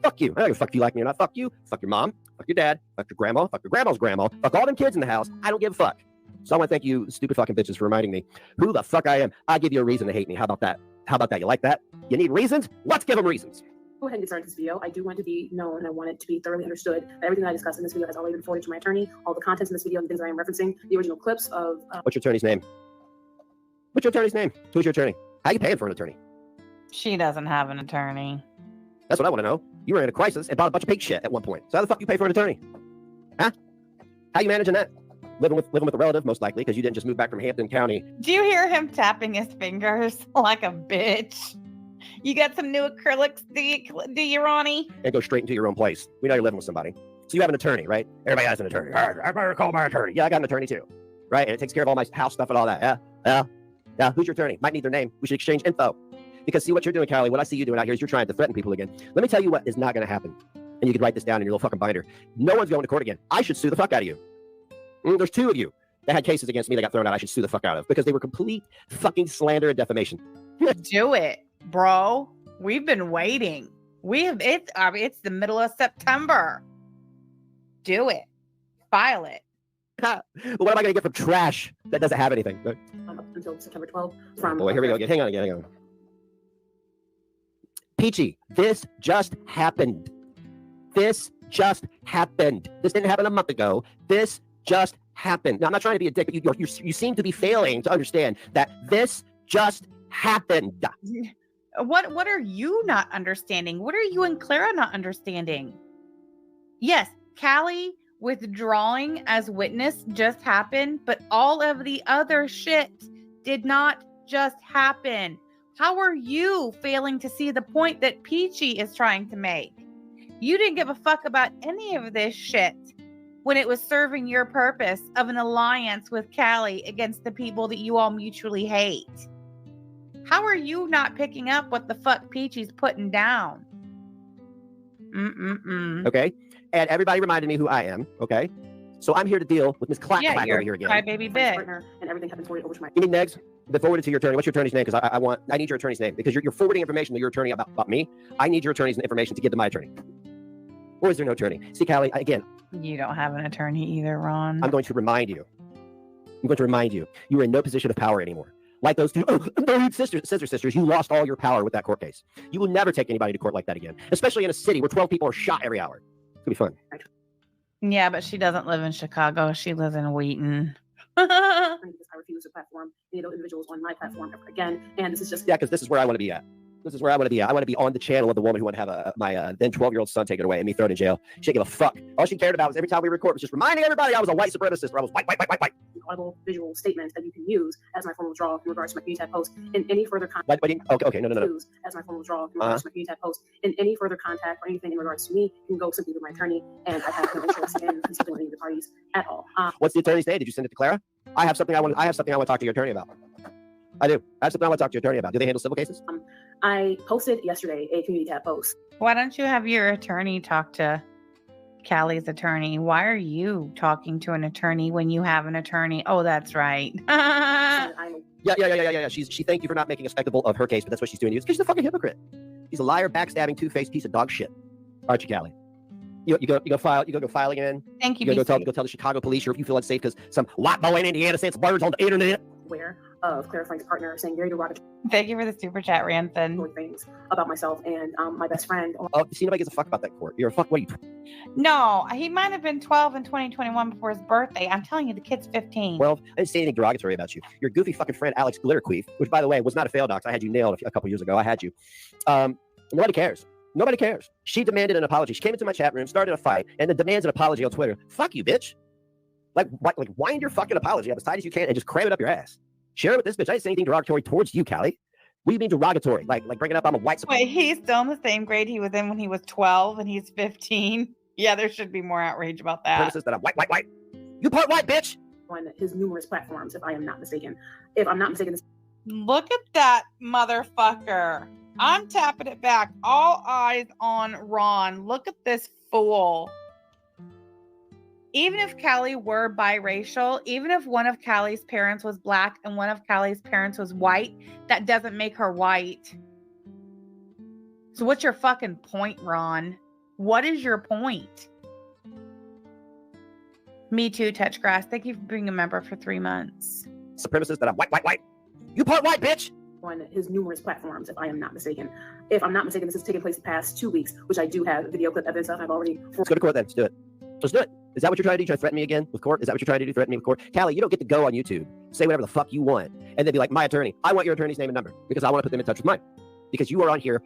Fuck you. I don't give a fuck if you like me or not. Fuck you. Fuck your mom. Fuck your dad. Fuck your grandma. Fuck your grandma's grandma. Fuck all them kids in the house. I don't give a fuck. So I want to thank you, stupid fucking bitches, for reminding me who the fuck I am. I give you a reason to hate me. How about that? How about that? You like that? You need reasons? Let's give them reasons. Go ahead and get started this video. I do want to be known. I want it to be thoroughly understood that everything that I discuss in this video has already been forwarded to my attorney. All the contents in this video and things that I am referencing, the original clips of... What's your attorney's name? What's your attorney's name? Who's your attorney? How you paying for an attorney? She doesn't have an attorney. That's what I want to know. You were in a crisis and bought a bunch of pig shit at one point. So how the fuck you pay for an attorney? Huh? How you managing that? Living with a relative, most likely, because you didn't just move back from Hampton County. Do you hear him tapping his fingers like a bitch? You got some new acrylics, do you, Ronnie? And go straight into your own place. We know you're living with somebody. So you have an attorney, right? Everybody has an attorney. I better call my attorney. Yeah, I got an attorney too. Right? And it takes care of all my house stuff and all that. Yeah. Who's your attorney? Might need their name. We should exchange info. Because see what you're doing, Callie, what I see you doing out here is you're trying to threaten people again. Let me tell you what is not going to happen. And you can write this down in your little fucking binder. No one's going to court again. I should sue the fuck out of you. There's 2 of you that had cases against me that got thrown out. I should sue the fuck out of because they were complete fucking slander and defamation. Do it, bro. We've been waiting. It's the middle of September. Do it. File it. Well, what am I going to get from trash that doesn't have anything? up until September 12th. From Boy, here we go again. Hang on. Peachy, this just happened. This just happened. This didn't happen a month ago. This just happened. Now, I'm not trying to be a dick, but you seem to be failing to understand that this just happened. What are you not understanding? What are you and Clara not understanding? Yes, Callie withdrawing as witness just happened, but all of the other shit did not just happen. How are you failing to see the point that Peachy is trying to make? You didn't give a fuck about any of this shit when it was serving your purpose of an alliance with Callie against the people that you all mutually hate. How are you not picking up what the fuck Peachy's putting down? Okay. And everybody reminded me who I am. Okay. So I'm here to deal with Miss Clack over here again. Cry baby bitch. Partner, and everything happened forwarded over to my... You need Negs? Then forward it to your attorney. What's your attorney's name? Because I need your attorney's name because you're forwarding information to your attorney about me. I need your attorney's information to give to my attorney. Or is there no attorney? See, Callie, again. You don't have an attorney either, Ron. I'm going to remind you. You are in no position of power anymore. Like those two scissor sisters, you lost all your power with that court case. You will never take anybody to court like that again, especially in a city where 12 people are shot every hour. It's going to be fun. Yeah, but she doesn't live in Chicago. She lives in Wheaton. I refuse to platform any of those individuals on my platform ever again. And this is just... Yeah, because this is where I want to be at. This is where I want to be at. I want to be on the channel of the woman who would have my then 12-year-old son taken away and me thrown in jail. She didn't give a fuck. All she cared about was every time we record was just reminding everybody I was a white supremacist or I was white. Audible visual statement that you can use as my formal withdrawal in regards to my community tab post in any further contact. Okay, no. Use as my formal withdrawal in regards to my community tab post in any further contact or anything in regards to me. You can go simply to my attorney, and I have no interest in consulting with any of the parties at all. What's the attorney's name? Did you send it to Clara? I have something I want to talk to your attorney about. I do. I have something I want to talk to your attorney about. Do they handle civil cases? I posted yesterday a community tab post. Why don't you have your attorney talk to Callie's attorney? Why are you talking to an attorney when you have an attorney? Oh, that's right. Yeah. She thanked you for not making a spectacle of her case, but that's what she's doing to you. It's because she's a fucking hypocrite. She's a liar, backstabbing, two-faced piece of dog shit. Aren't you, Callie? You go file again. Thank you. Go tell the Chicago police or if you feel unsafe because some white boy in Indiana says words on the internet. Aware of Clara Frank's partner saying very derogatory Thank you for the super chat, Ranson. things about myself and my best friend. Oh, see, nobody gives a fuck about that court. You're a fuck. What are you? No, he might have been 12 in 2021 before his birthday. I'm telling you, the kid's 15. Well, I didn't say anything derogatory about you. Your goofy fucking friend Alex Glitterqueef, which by the way was not a fail dox. I had you nailed a couple years ago. I had you. Nobody cares. Nobody cares. She demanded an apology. She came into my chat room, started a fight, and then demands an apology on Twitter. Fuck you, bitch. Like wind your fucking apology up as tight as you can and just cram it up your ass. Share it with this bitch. I didn't say anything derogatory towards you, Callie. What do you mean derogatory? Like bringing up I'm a white... Wait, he's still in the same grade he was in when he was 12 and he's 15. Yeah, there should be more outrage about that. Premises that I'm white. You part white, bitch. On his numerous platforms, if I am not mistaken. If I'm not mistaken, this... Look at that motherfucker. I'm tapping it back. All eyes on Ron. Look at this fool. Even if Callie were biracial, even if one of Callie's parents was black and one of Callie's parents was white, that doesn't make her white. So what's your fucking point, Ron? What is your point? Me too, Touchgrass. Thank you for being a member for 3 months. Supremacist that I'm white. You part white, bitch. on his numerous platforms, if I am not mistaken. If I'm not mistaken, this has taken place the past 2 weeks, which I do have video clip evidence of. I've already. Let's go to court then. Let's do it. Let's do it. Is that what you're trying to do? Try to threaten me again with court? Is that what you're trying to do? Threaten me with court? Callie, you don't get to go on YouTube, say whatever the fuck you want, and then be like, my attorney. I want your attorney's name and number because I want to put them in touch with mine. Because you are on here.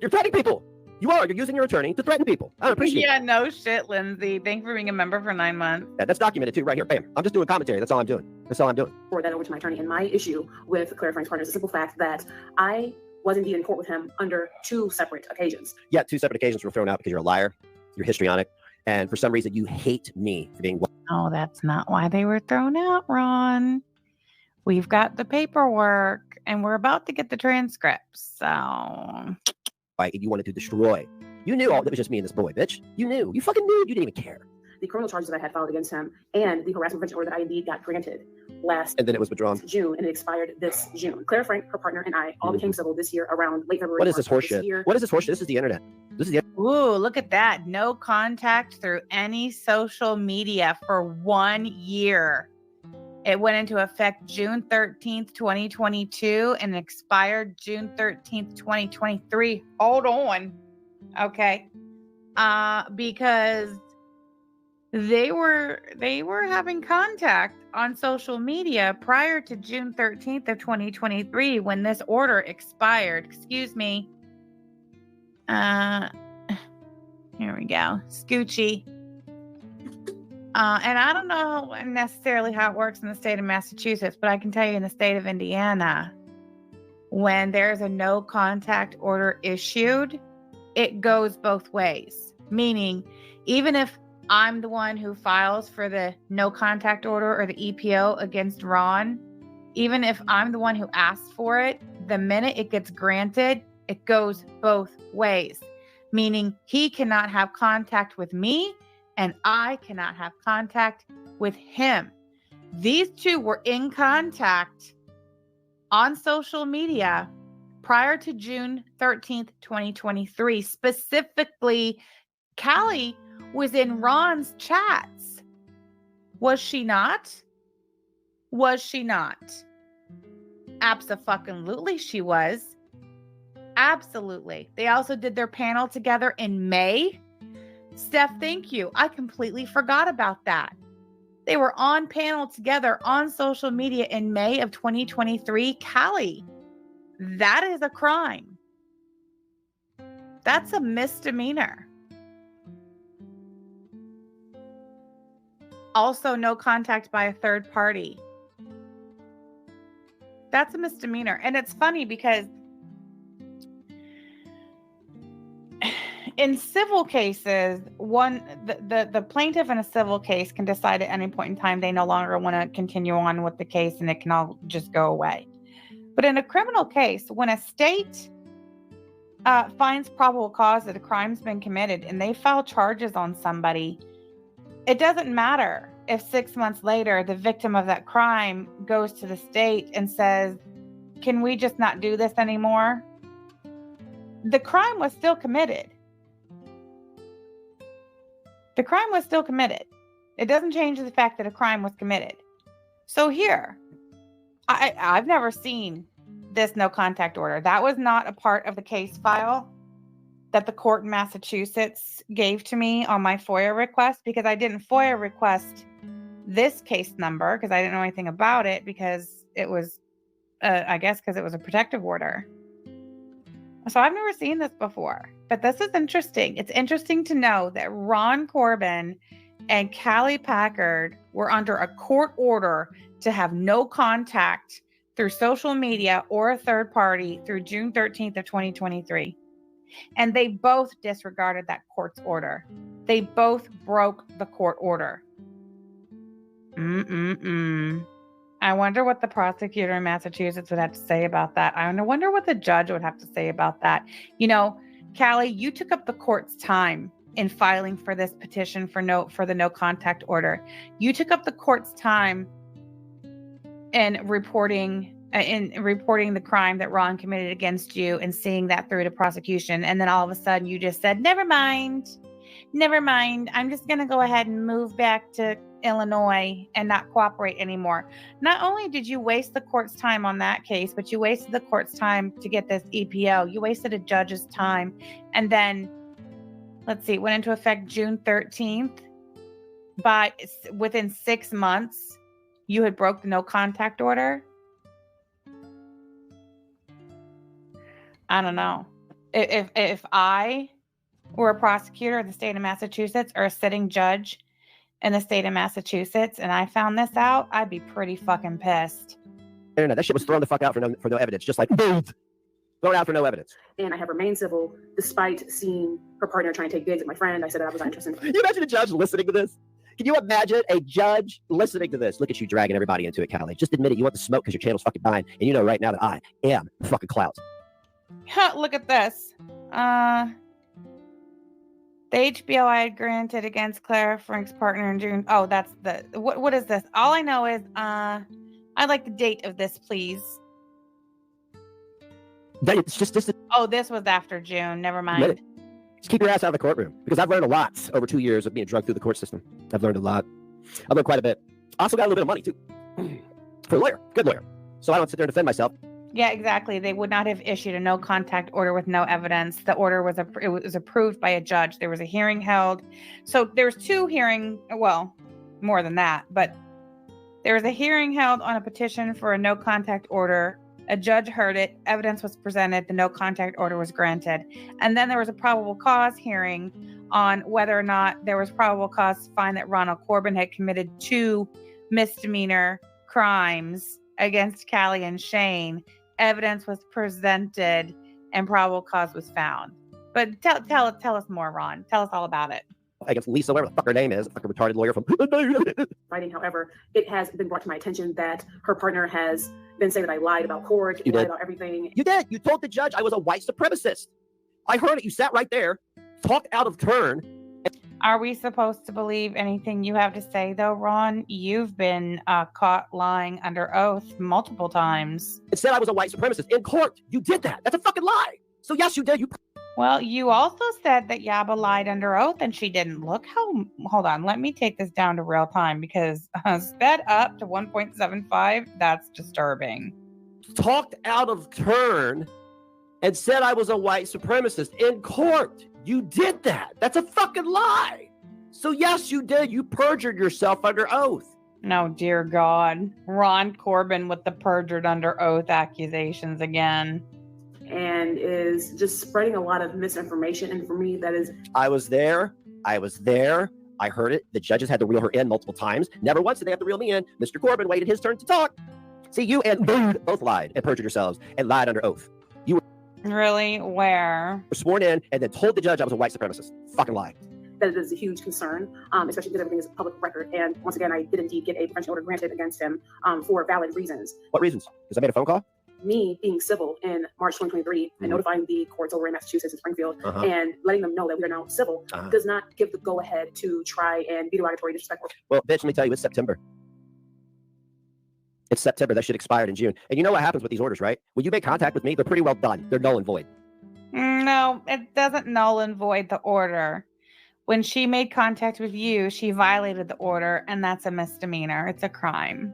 You're threatening people. You are. You're using your attorney to threaten people. I don't appreciate it. Yeah, no shit, Lindsay. Thanks for being a member for 9 months. Yeah, that's documented too, right here. Bam. I'm just doing commentary. That's all I'm doing. That's all I'm doing. Forward that over to my attorney. And my issue with Clara Frank's partner is the simple fact that I was indeed in court with him under 2 separate occasions. Yeah, 2 separate occasions were thrown out because you're a liar. You're histrionic. And for some reason, you hate me for being. Oh, that's not why they were thrown out, Ron. We've got the paperwork and we're about to get the transcripts. So. You wanted to destroy. You knew all that was just me and this boy, bitch. You knew. You fucking knew. You didn't even care. The criminal charges that I had filed against him and the harassment prevention order that I indeed got granted last and then it was withdrawn June and it expired this June. Clara Frank, her partner, and I all became civil this year around late February. What is this horseshit? What is this horseshit? This is the internet. This is the. Ooh, look at that. No contact through any social media for 1 year. It went into effect June 13th, 2022 and expired June 13th, 2023. Hold on. Okay. Because they were having contact on social media prior to June 13th of 2023 when this order expired. Excuse me. Here we go. Scoochie. And I don't know necessarily how it works in the state of Massachusetts, but I can tell you in the state of Indiana, when there's a no contact order issued, it goes both ways. Meaning, even if I'm the one who files for the no contact order or the EPO against Ron, even if I'm the one who asks for it, the minute it gets granted, it goes both ways. Meaning he cannot have contact with me and I cannot have contact with him. These two were in contact on social media prior to June 13th, 2023. Specifically, Callie was in Ron's chats. Was she not? Was she not? Abso-fucking-lutely she was. Absolutely. They also did their panel together in May. Steph, thank you. I completely forgot about that. They were on panel together on social media in May of 2023. Callie, that is a crime. That's a misdemeanor. Also, no contact by a third party. That's a misdemeanor. And it's funny because in civil cases, the plaintiff in a civil case can decide at any point in time they no longer want to continue on with the case and it can all just go away. But in a criminal case, when a state finds probable cause that a crime's been committed and they file charges on somebody, it doesn't matter if 6 months later the victim of that crime goes to the state and says, can we just not do this anymore? The crime was still committed. The crime was still committed. It doesn't change the fact that a crime was committed. So here, I've never seen this no contact order. That was not a part of the case file that the court in Massachusetts gave to me on my FOIA request, because I didn't FOIA request this case number because I didn't know anything about it, because it was, I guess, because it was a protective order. So I've never seen this before, but this is interesting. It's interesting to know that Ron Corbin and Callie Packard were under a court order to have no contact through social media or a third party through June 13th of 2023. And they both disregarded that court's order. They both broke the court order. I wonder what the prosecutor in Massachusetts would have to say about that. I wonder what the judge would have to say about that. You know, Callie, you took up the court's time in filing for this petition for the no contact order. You took up the court's time in reporting the crime that Ron committed against you and seeing that through to prosecution. And then all of a sudden you just said, never mind. never mind. I'm just going to go ahead and move back to Illinois and not cooperate anymore. Not only did you waste the court's time on that case, but you wasted the court's time to get this EPO. You wasted a judge's time. And then, let's see, it went into effect June 13th. But within 6 months, you had broke the no contact order. I don't know. If I were a prosecutor in the state of Massachusetts or a sitting judge in the state of Massachusetts and I found this out, I'd be pretty fucking pissed. Internet, that shit was thrown the fuck out for no evidence, just like thrown out for no evidence. And I have remained civil despite seeing her partner trying to take digs at my friend. I said that I was not interested. Can you imagine a judge listening to this? Can you imagine a judge listening to this? Look at you dragging everybody into it, Callie. Just admit it. You want the smoke because your channel's fucking dying. And you know right now that I am the fucking clout. Look at this. The HBO I had granted against Clara Frank's partner in June. Oh, that's the... What is this? All I know is, I'd like the date of this, please. It's just this. Oh, this was after June. Never mind. Just keep your ass out of the courtroom. Because I've learned a lot over 2 years of being drugged through the court system. I've learned a lot. I've learned quite a bit. I also got a little bit of money, too. For a lawyer. Good lawyer. So I don't sit there and defend myself. Yeah, exactly. They would not have issued a no contact order with no evidence. The order was approved by a judge. There was a hearing held. So there's more than that, but there was a hearing held on a petition for a no contact order. A judge heard it. Evidence was presented. The no contact order was granted. And then there was a probable cause hearing on whether or not there was probable cause to find that Ronald Corbin had committed 2 misdemeanor crimes against Callie and Shane. Evidence was presented and probable cause was found. But tell us more, Ron. Tell us all about it. Against Lisa, whatever the fuck her name is, like a retarded lawyer from... Fighting, however, it has been brought to my attention that her partner has been saying that I lied about court, lied about everything. You did. You told the judge I was a white supremacist. I heard it. You sat right there, talked out of turn. Are we supposed to believe anything you have to say, though, Ron? You've been caught lying under oath multiple times. It said I was a white supremacist in court. You did that. That's a fucking lie. So yes, you did. Well, you also said that Yaba lied under oath and she didn't. Hold on. Let me take this down to real time because sped up to 1.75. That's disturbing. Talked out of turn and said I was a white supremacist in court. You did that. That's a fucking lie. So yes, you did. You perjured yourself under oath. No, dear God. Ron Corbin with the perjured under oath accusations again. And is just spreading a lot of misinformation. And for me, that is... I was there. I heard it. The judges had to reel her in multiple times. Never once did they have to reel me in. Mr. Corbin waited his turn to talk. See, you and Bird both lied and perjured yourselves and lied under oath. You were really? Where? Sworn in and then told the judge I was a white supremacist. Fucking lie. That it is a huge concern, especially because everything is public record. And once again, I did indeed get a prevention order granted against him for valid reasons. What reasons? Because I made a phone call? Me being civil in March 2023 and notifying the courts over in Massachusetts and Springfield and letting them know that we are now civil does not give the go-ahead to try and be derogatory, disrespectful. Well, bitch, let me tell you, it's September. It's September. That shit expired in June. And you know what happens with these orders, right? When you make contact with me, they're pretty well done. They're null and void. No, it doesn't null and void the order. When she made contact with you, she violated the order, and that's a misdemeanor. It's a crime.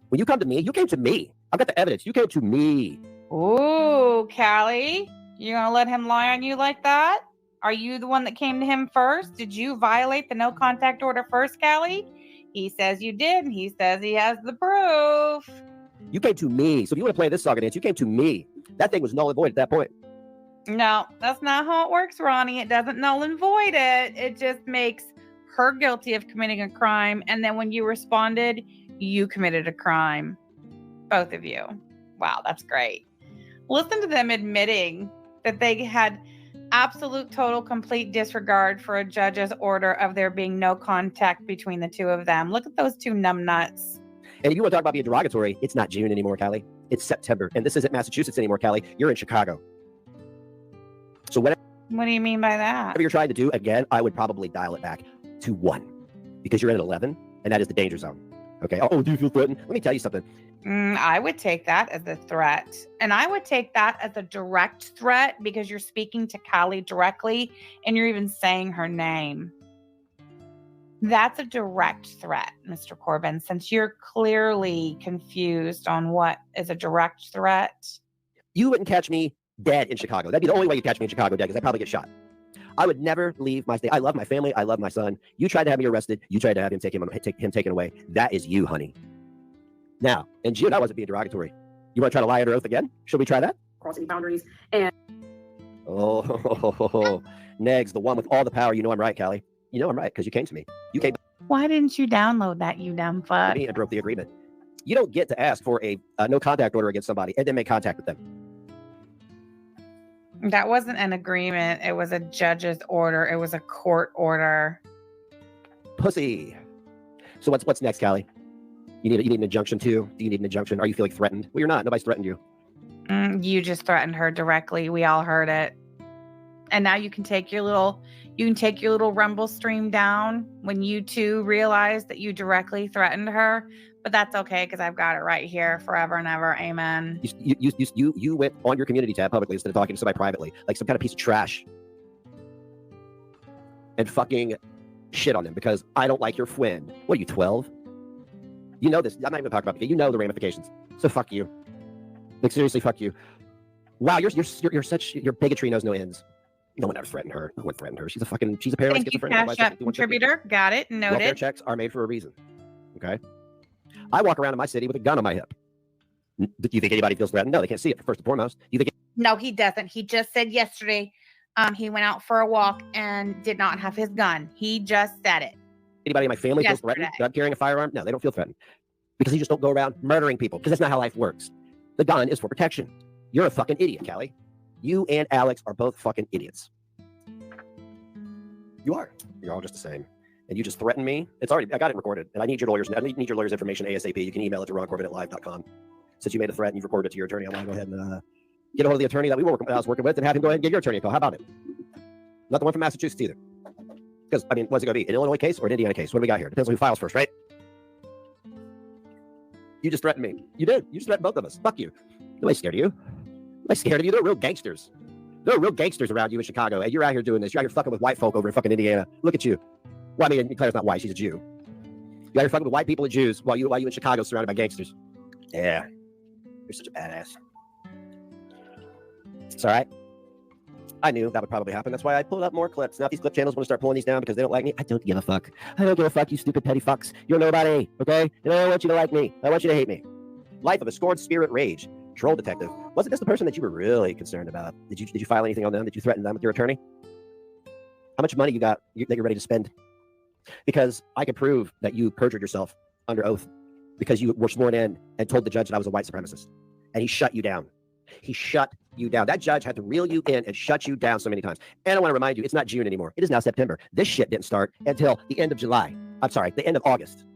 When you come to me, you came to me. I've got the evidence. You came to me. Ooh, Callie, you gonna let him lie on you like that? Are you the one that came to him first? Did you violate the no contact order first, Callie? He says you did, and he says he has the proof. You came to me. So if you want to play this song dance, you came to me. That thing was null and void at that point. No, that's not how it works, Ronnie. It doesn't null and void it. It just makes her guilty of committing a crime. And then when you responded, you committed a crime. Both of you. Wow, that's great. Listen to them admitting that they had absolute, total, complete disregard for a judge's order of there being no contact between the two of them. Look at those two numbnuts. And you want to talk about being derogatory? It's not June anymore, Callie. It's September. And this isn't Massachusetts anymore, Callie. You're in Chicago. So what do you mean by that? Whatever you're trying to do, again, I would probably dial it back to 1. Because you're at 11, and that is the danger zone. Okay. Oh, do you feel threatened? Let me tell you something. I would take that as a threat. And I would take that as a direct threat because you're speaking to Callie directly and you're even saying her name. That's a direct threat, Mr. Corbin, since you're clearly confused on what is a direct threat. You wouldn't catch me dead in Chicago. That'd be the only way you'd catch me in Chicago dead, because I'd probably get shot. I would never leave my state. I love my family. I love my son. You tried to have me arrested. You tried to have him taken away. That is you, honey. Now, in June, I wasn't being derogatory. You want to try to lie under oath again? Should we try that? Crossing boundaries. And Oh, Negs, the one with all the power. You know I'm right, Callie. You know I'm right because you came to me. You came Why didn't you download that, you dumb fuck? to me and broke the agreement. You don't get to ask for a no contact order against somebody and then make contact with them. That wasn't an agreement. It was a judge's order. It was a court order. Pussy. So what's next, Callie? You need an injunction too? Do you need an injunction? Are you feeling threatened? Well, you're not. Nobody's threatened you. You just threatened her directly. We all heard it. And now you can take your little rumble stream down when you two realize that you directly threatened her. But that's okay because I've got it right here forever and ever. Amen. You went on your community tab publicly instead of talking to somebody privately, like some kind of piece of trash, and fucking shit on them because I don't like your friend. What are you, 12? You know this. I'm not even talking about it. You know the ramifications. So fuck you. Like seriously, fuck you. Wow, your bigotry knows no ends. No one ever threatened her. No one threatened her. She's a pair of Thank you, Cash App contributor. Got it. Welfare Noted. checks are made for a reason. Okay. I walk around in my city with a gun on my hip. Do you think anybody feels threatened? No, they can't see it first and foremost. Do you think? No, he doesn't. He just said yesterday he went out for a walk and did not have his gun. He just said it. Anybody in my family feels threatened that I'm carrying a firearm? No, they don't feel threatened because you just don't go around murdering people because that's not how life works. The gun is for protection. You're a fucking idiot, Callie. You and Alex are both fucking idiots. You are. You're all just the same. And you just threatened me. I got it recorded. And I need your lawyer's information ASAP. You can email it to roncorbin@live.com. Since you made a threat and you've reported it to your attorney, I want to go ahead and get a hold of the attorney that I was working with and have him go ahead and give your attorney a call. How about it? Not the one from Massachusetts either. Because, I mean, what's it going to be? An Illinois case or an Indiana case? What do we got here? Depends on who files first, right? You just threatened me. You did. You just threatened both of us. Fuck you. Nobody's scared of you. Nobody's scared of you. They're real gangsters. There are real gangsters around you in Chicago, and you're out here doing this. You're out here fucking with white folk over in fucking Indiana. Look at you. Well, I mean, Claire's not white. She's a Jew. You're out here fucking with white people and Jews while you in Chicago surrounded by gangsters. Yeah. You're such a badass. It's all right. I knew that would probably happen. That's why I pulled up more clips. Now, if these clip channels want to start pulling these down because they don't like me, I don't give a fuck. I don't give a fuck, you stupid petty fucks. You're nobody, okay? And I don't want you to like me. I want you to hate me. Life of a scorned spirit rage. Troll detective. Wasn't this the person that you were really concerned about? Did you file anything on them? Did you threaten them with your attorney? How much money you got that you're ready to spend? Because I could prove that you perjured yourself under oath because you were sworn in and told the judge that I was a white supremacist. And he shut you down. He shut you down. That judge had to reel you in and shut you down so many times. And I want to remind you, it's not June anymore. It is now September. This shit didn't start until the end of July. I'm sorry, the end of August.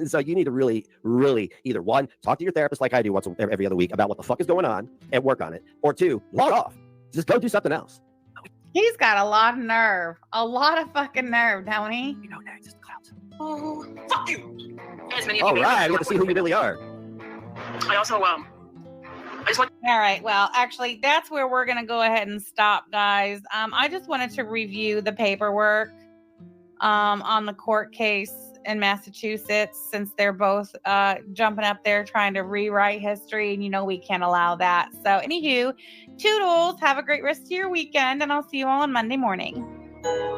So you need to really, really either one, talk to your therapist like I do every other week about what the fuck is going on and work on it. Or two, log off. Just go do something else. He's got a lot of nerve. A lot of fucking nerve, don't he? You know, next is the clouds. oh, fuck you. As many of All you right, I get to see who you really are. I also I just want. All right. Well, actually, that's where we're going to go ahead and stop, guys. I just wanted to review the paperwork on the court case in Massachusetts, since they're both jumping up there trying to rewrite history, and we can't allow that. So, anywho, toodles. Have a great rest of your weekend, and I'll see you all on Monday morning.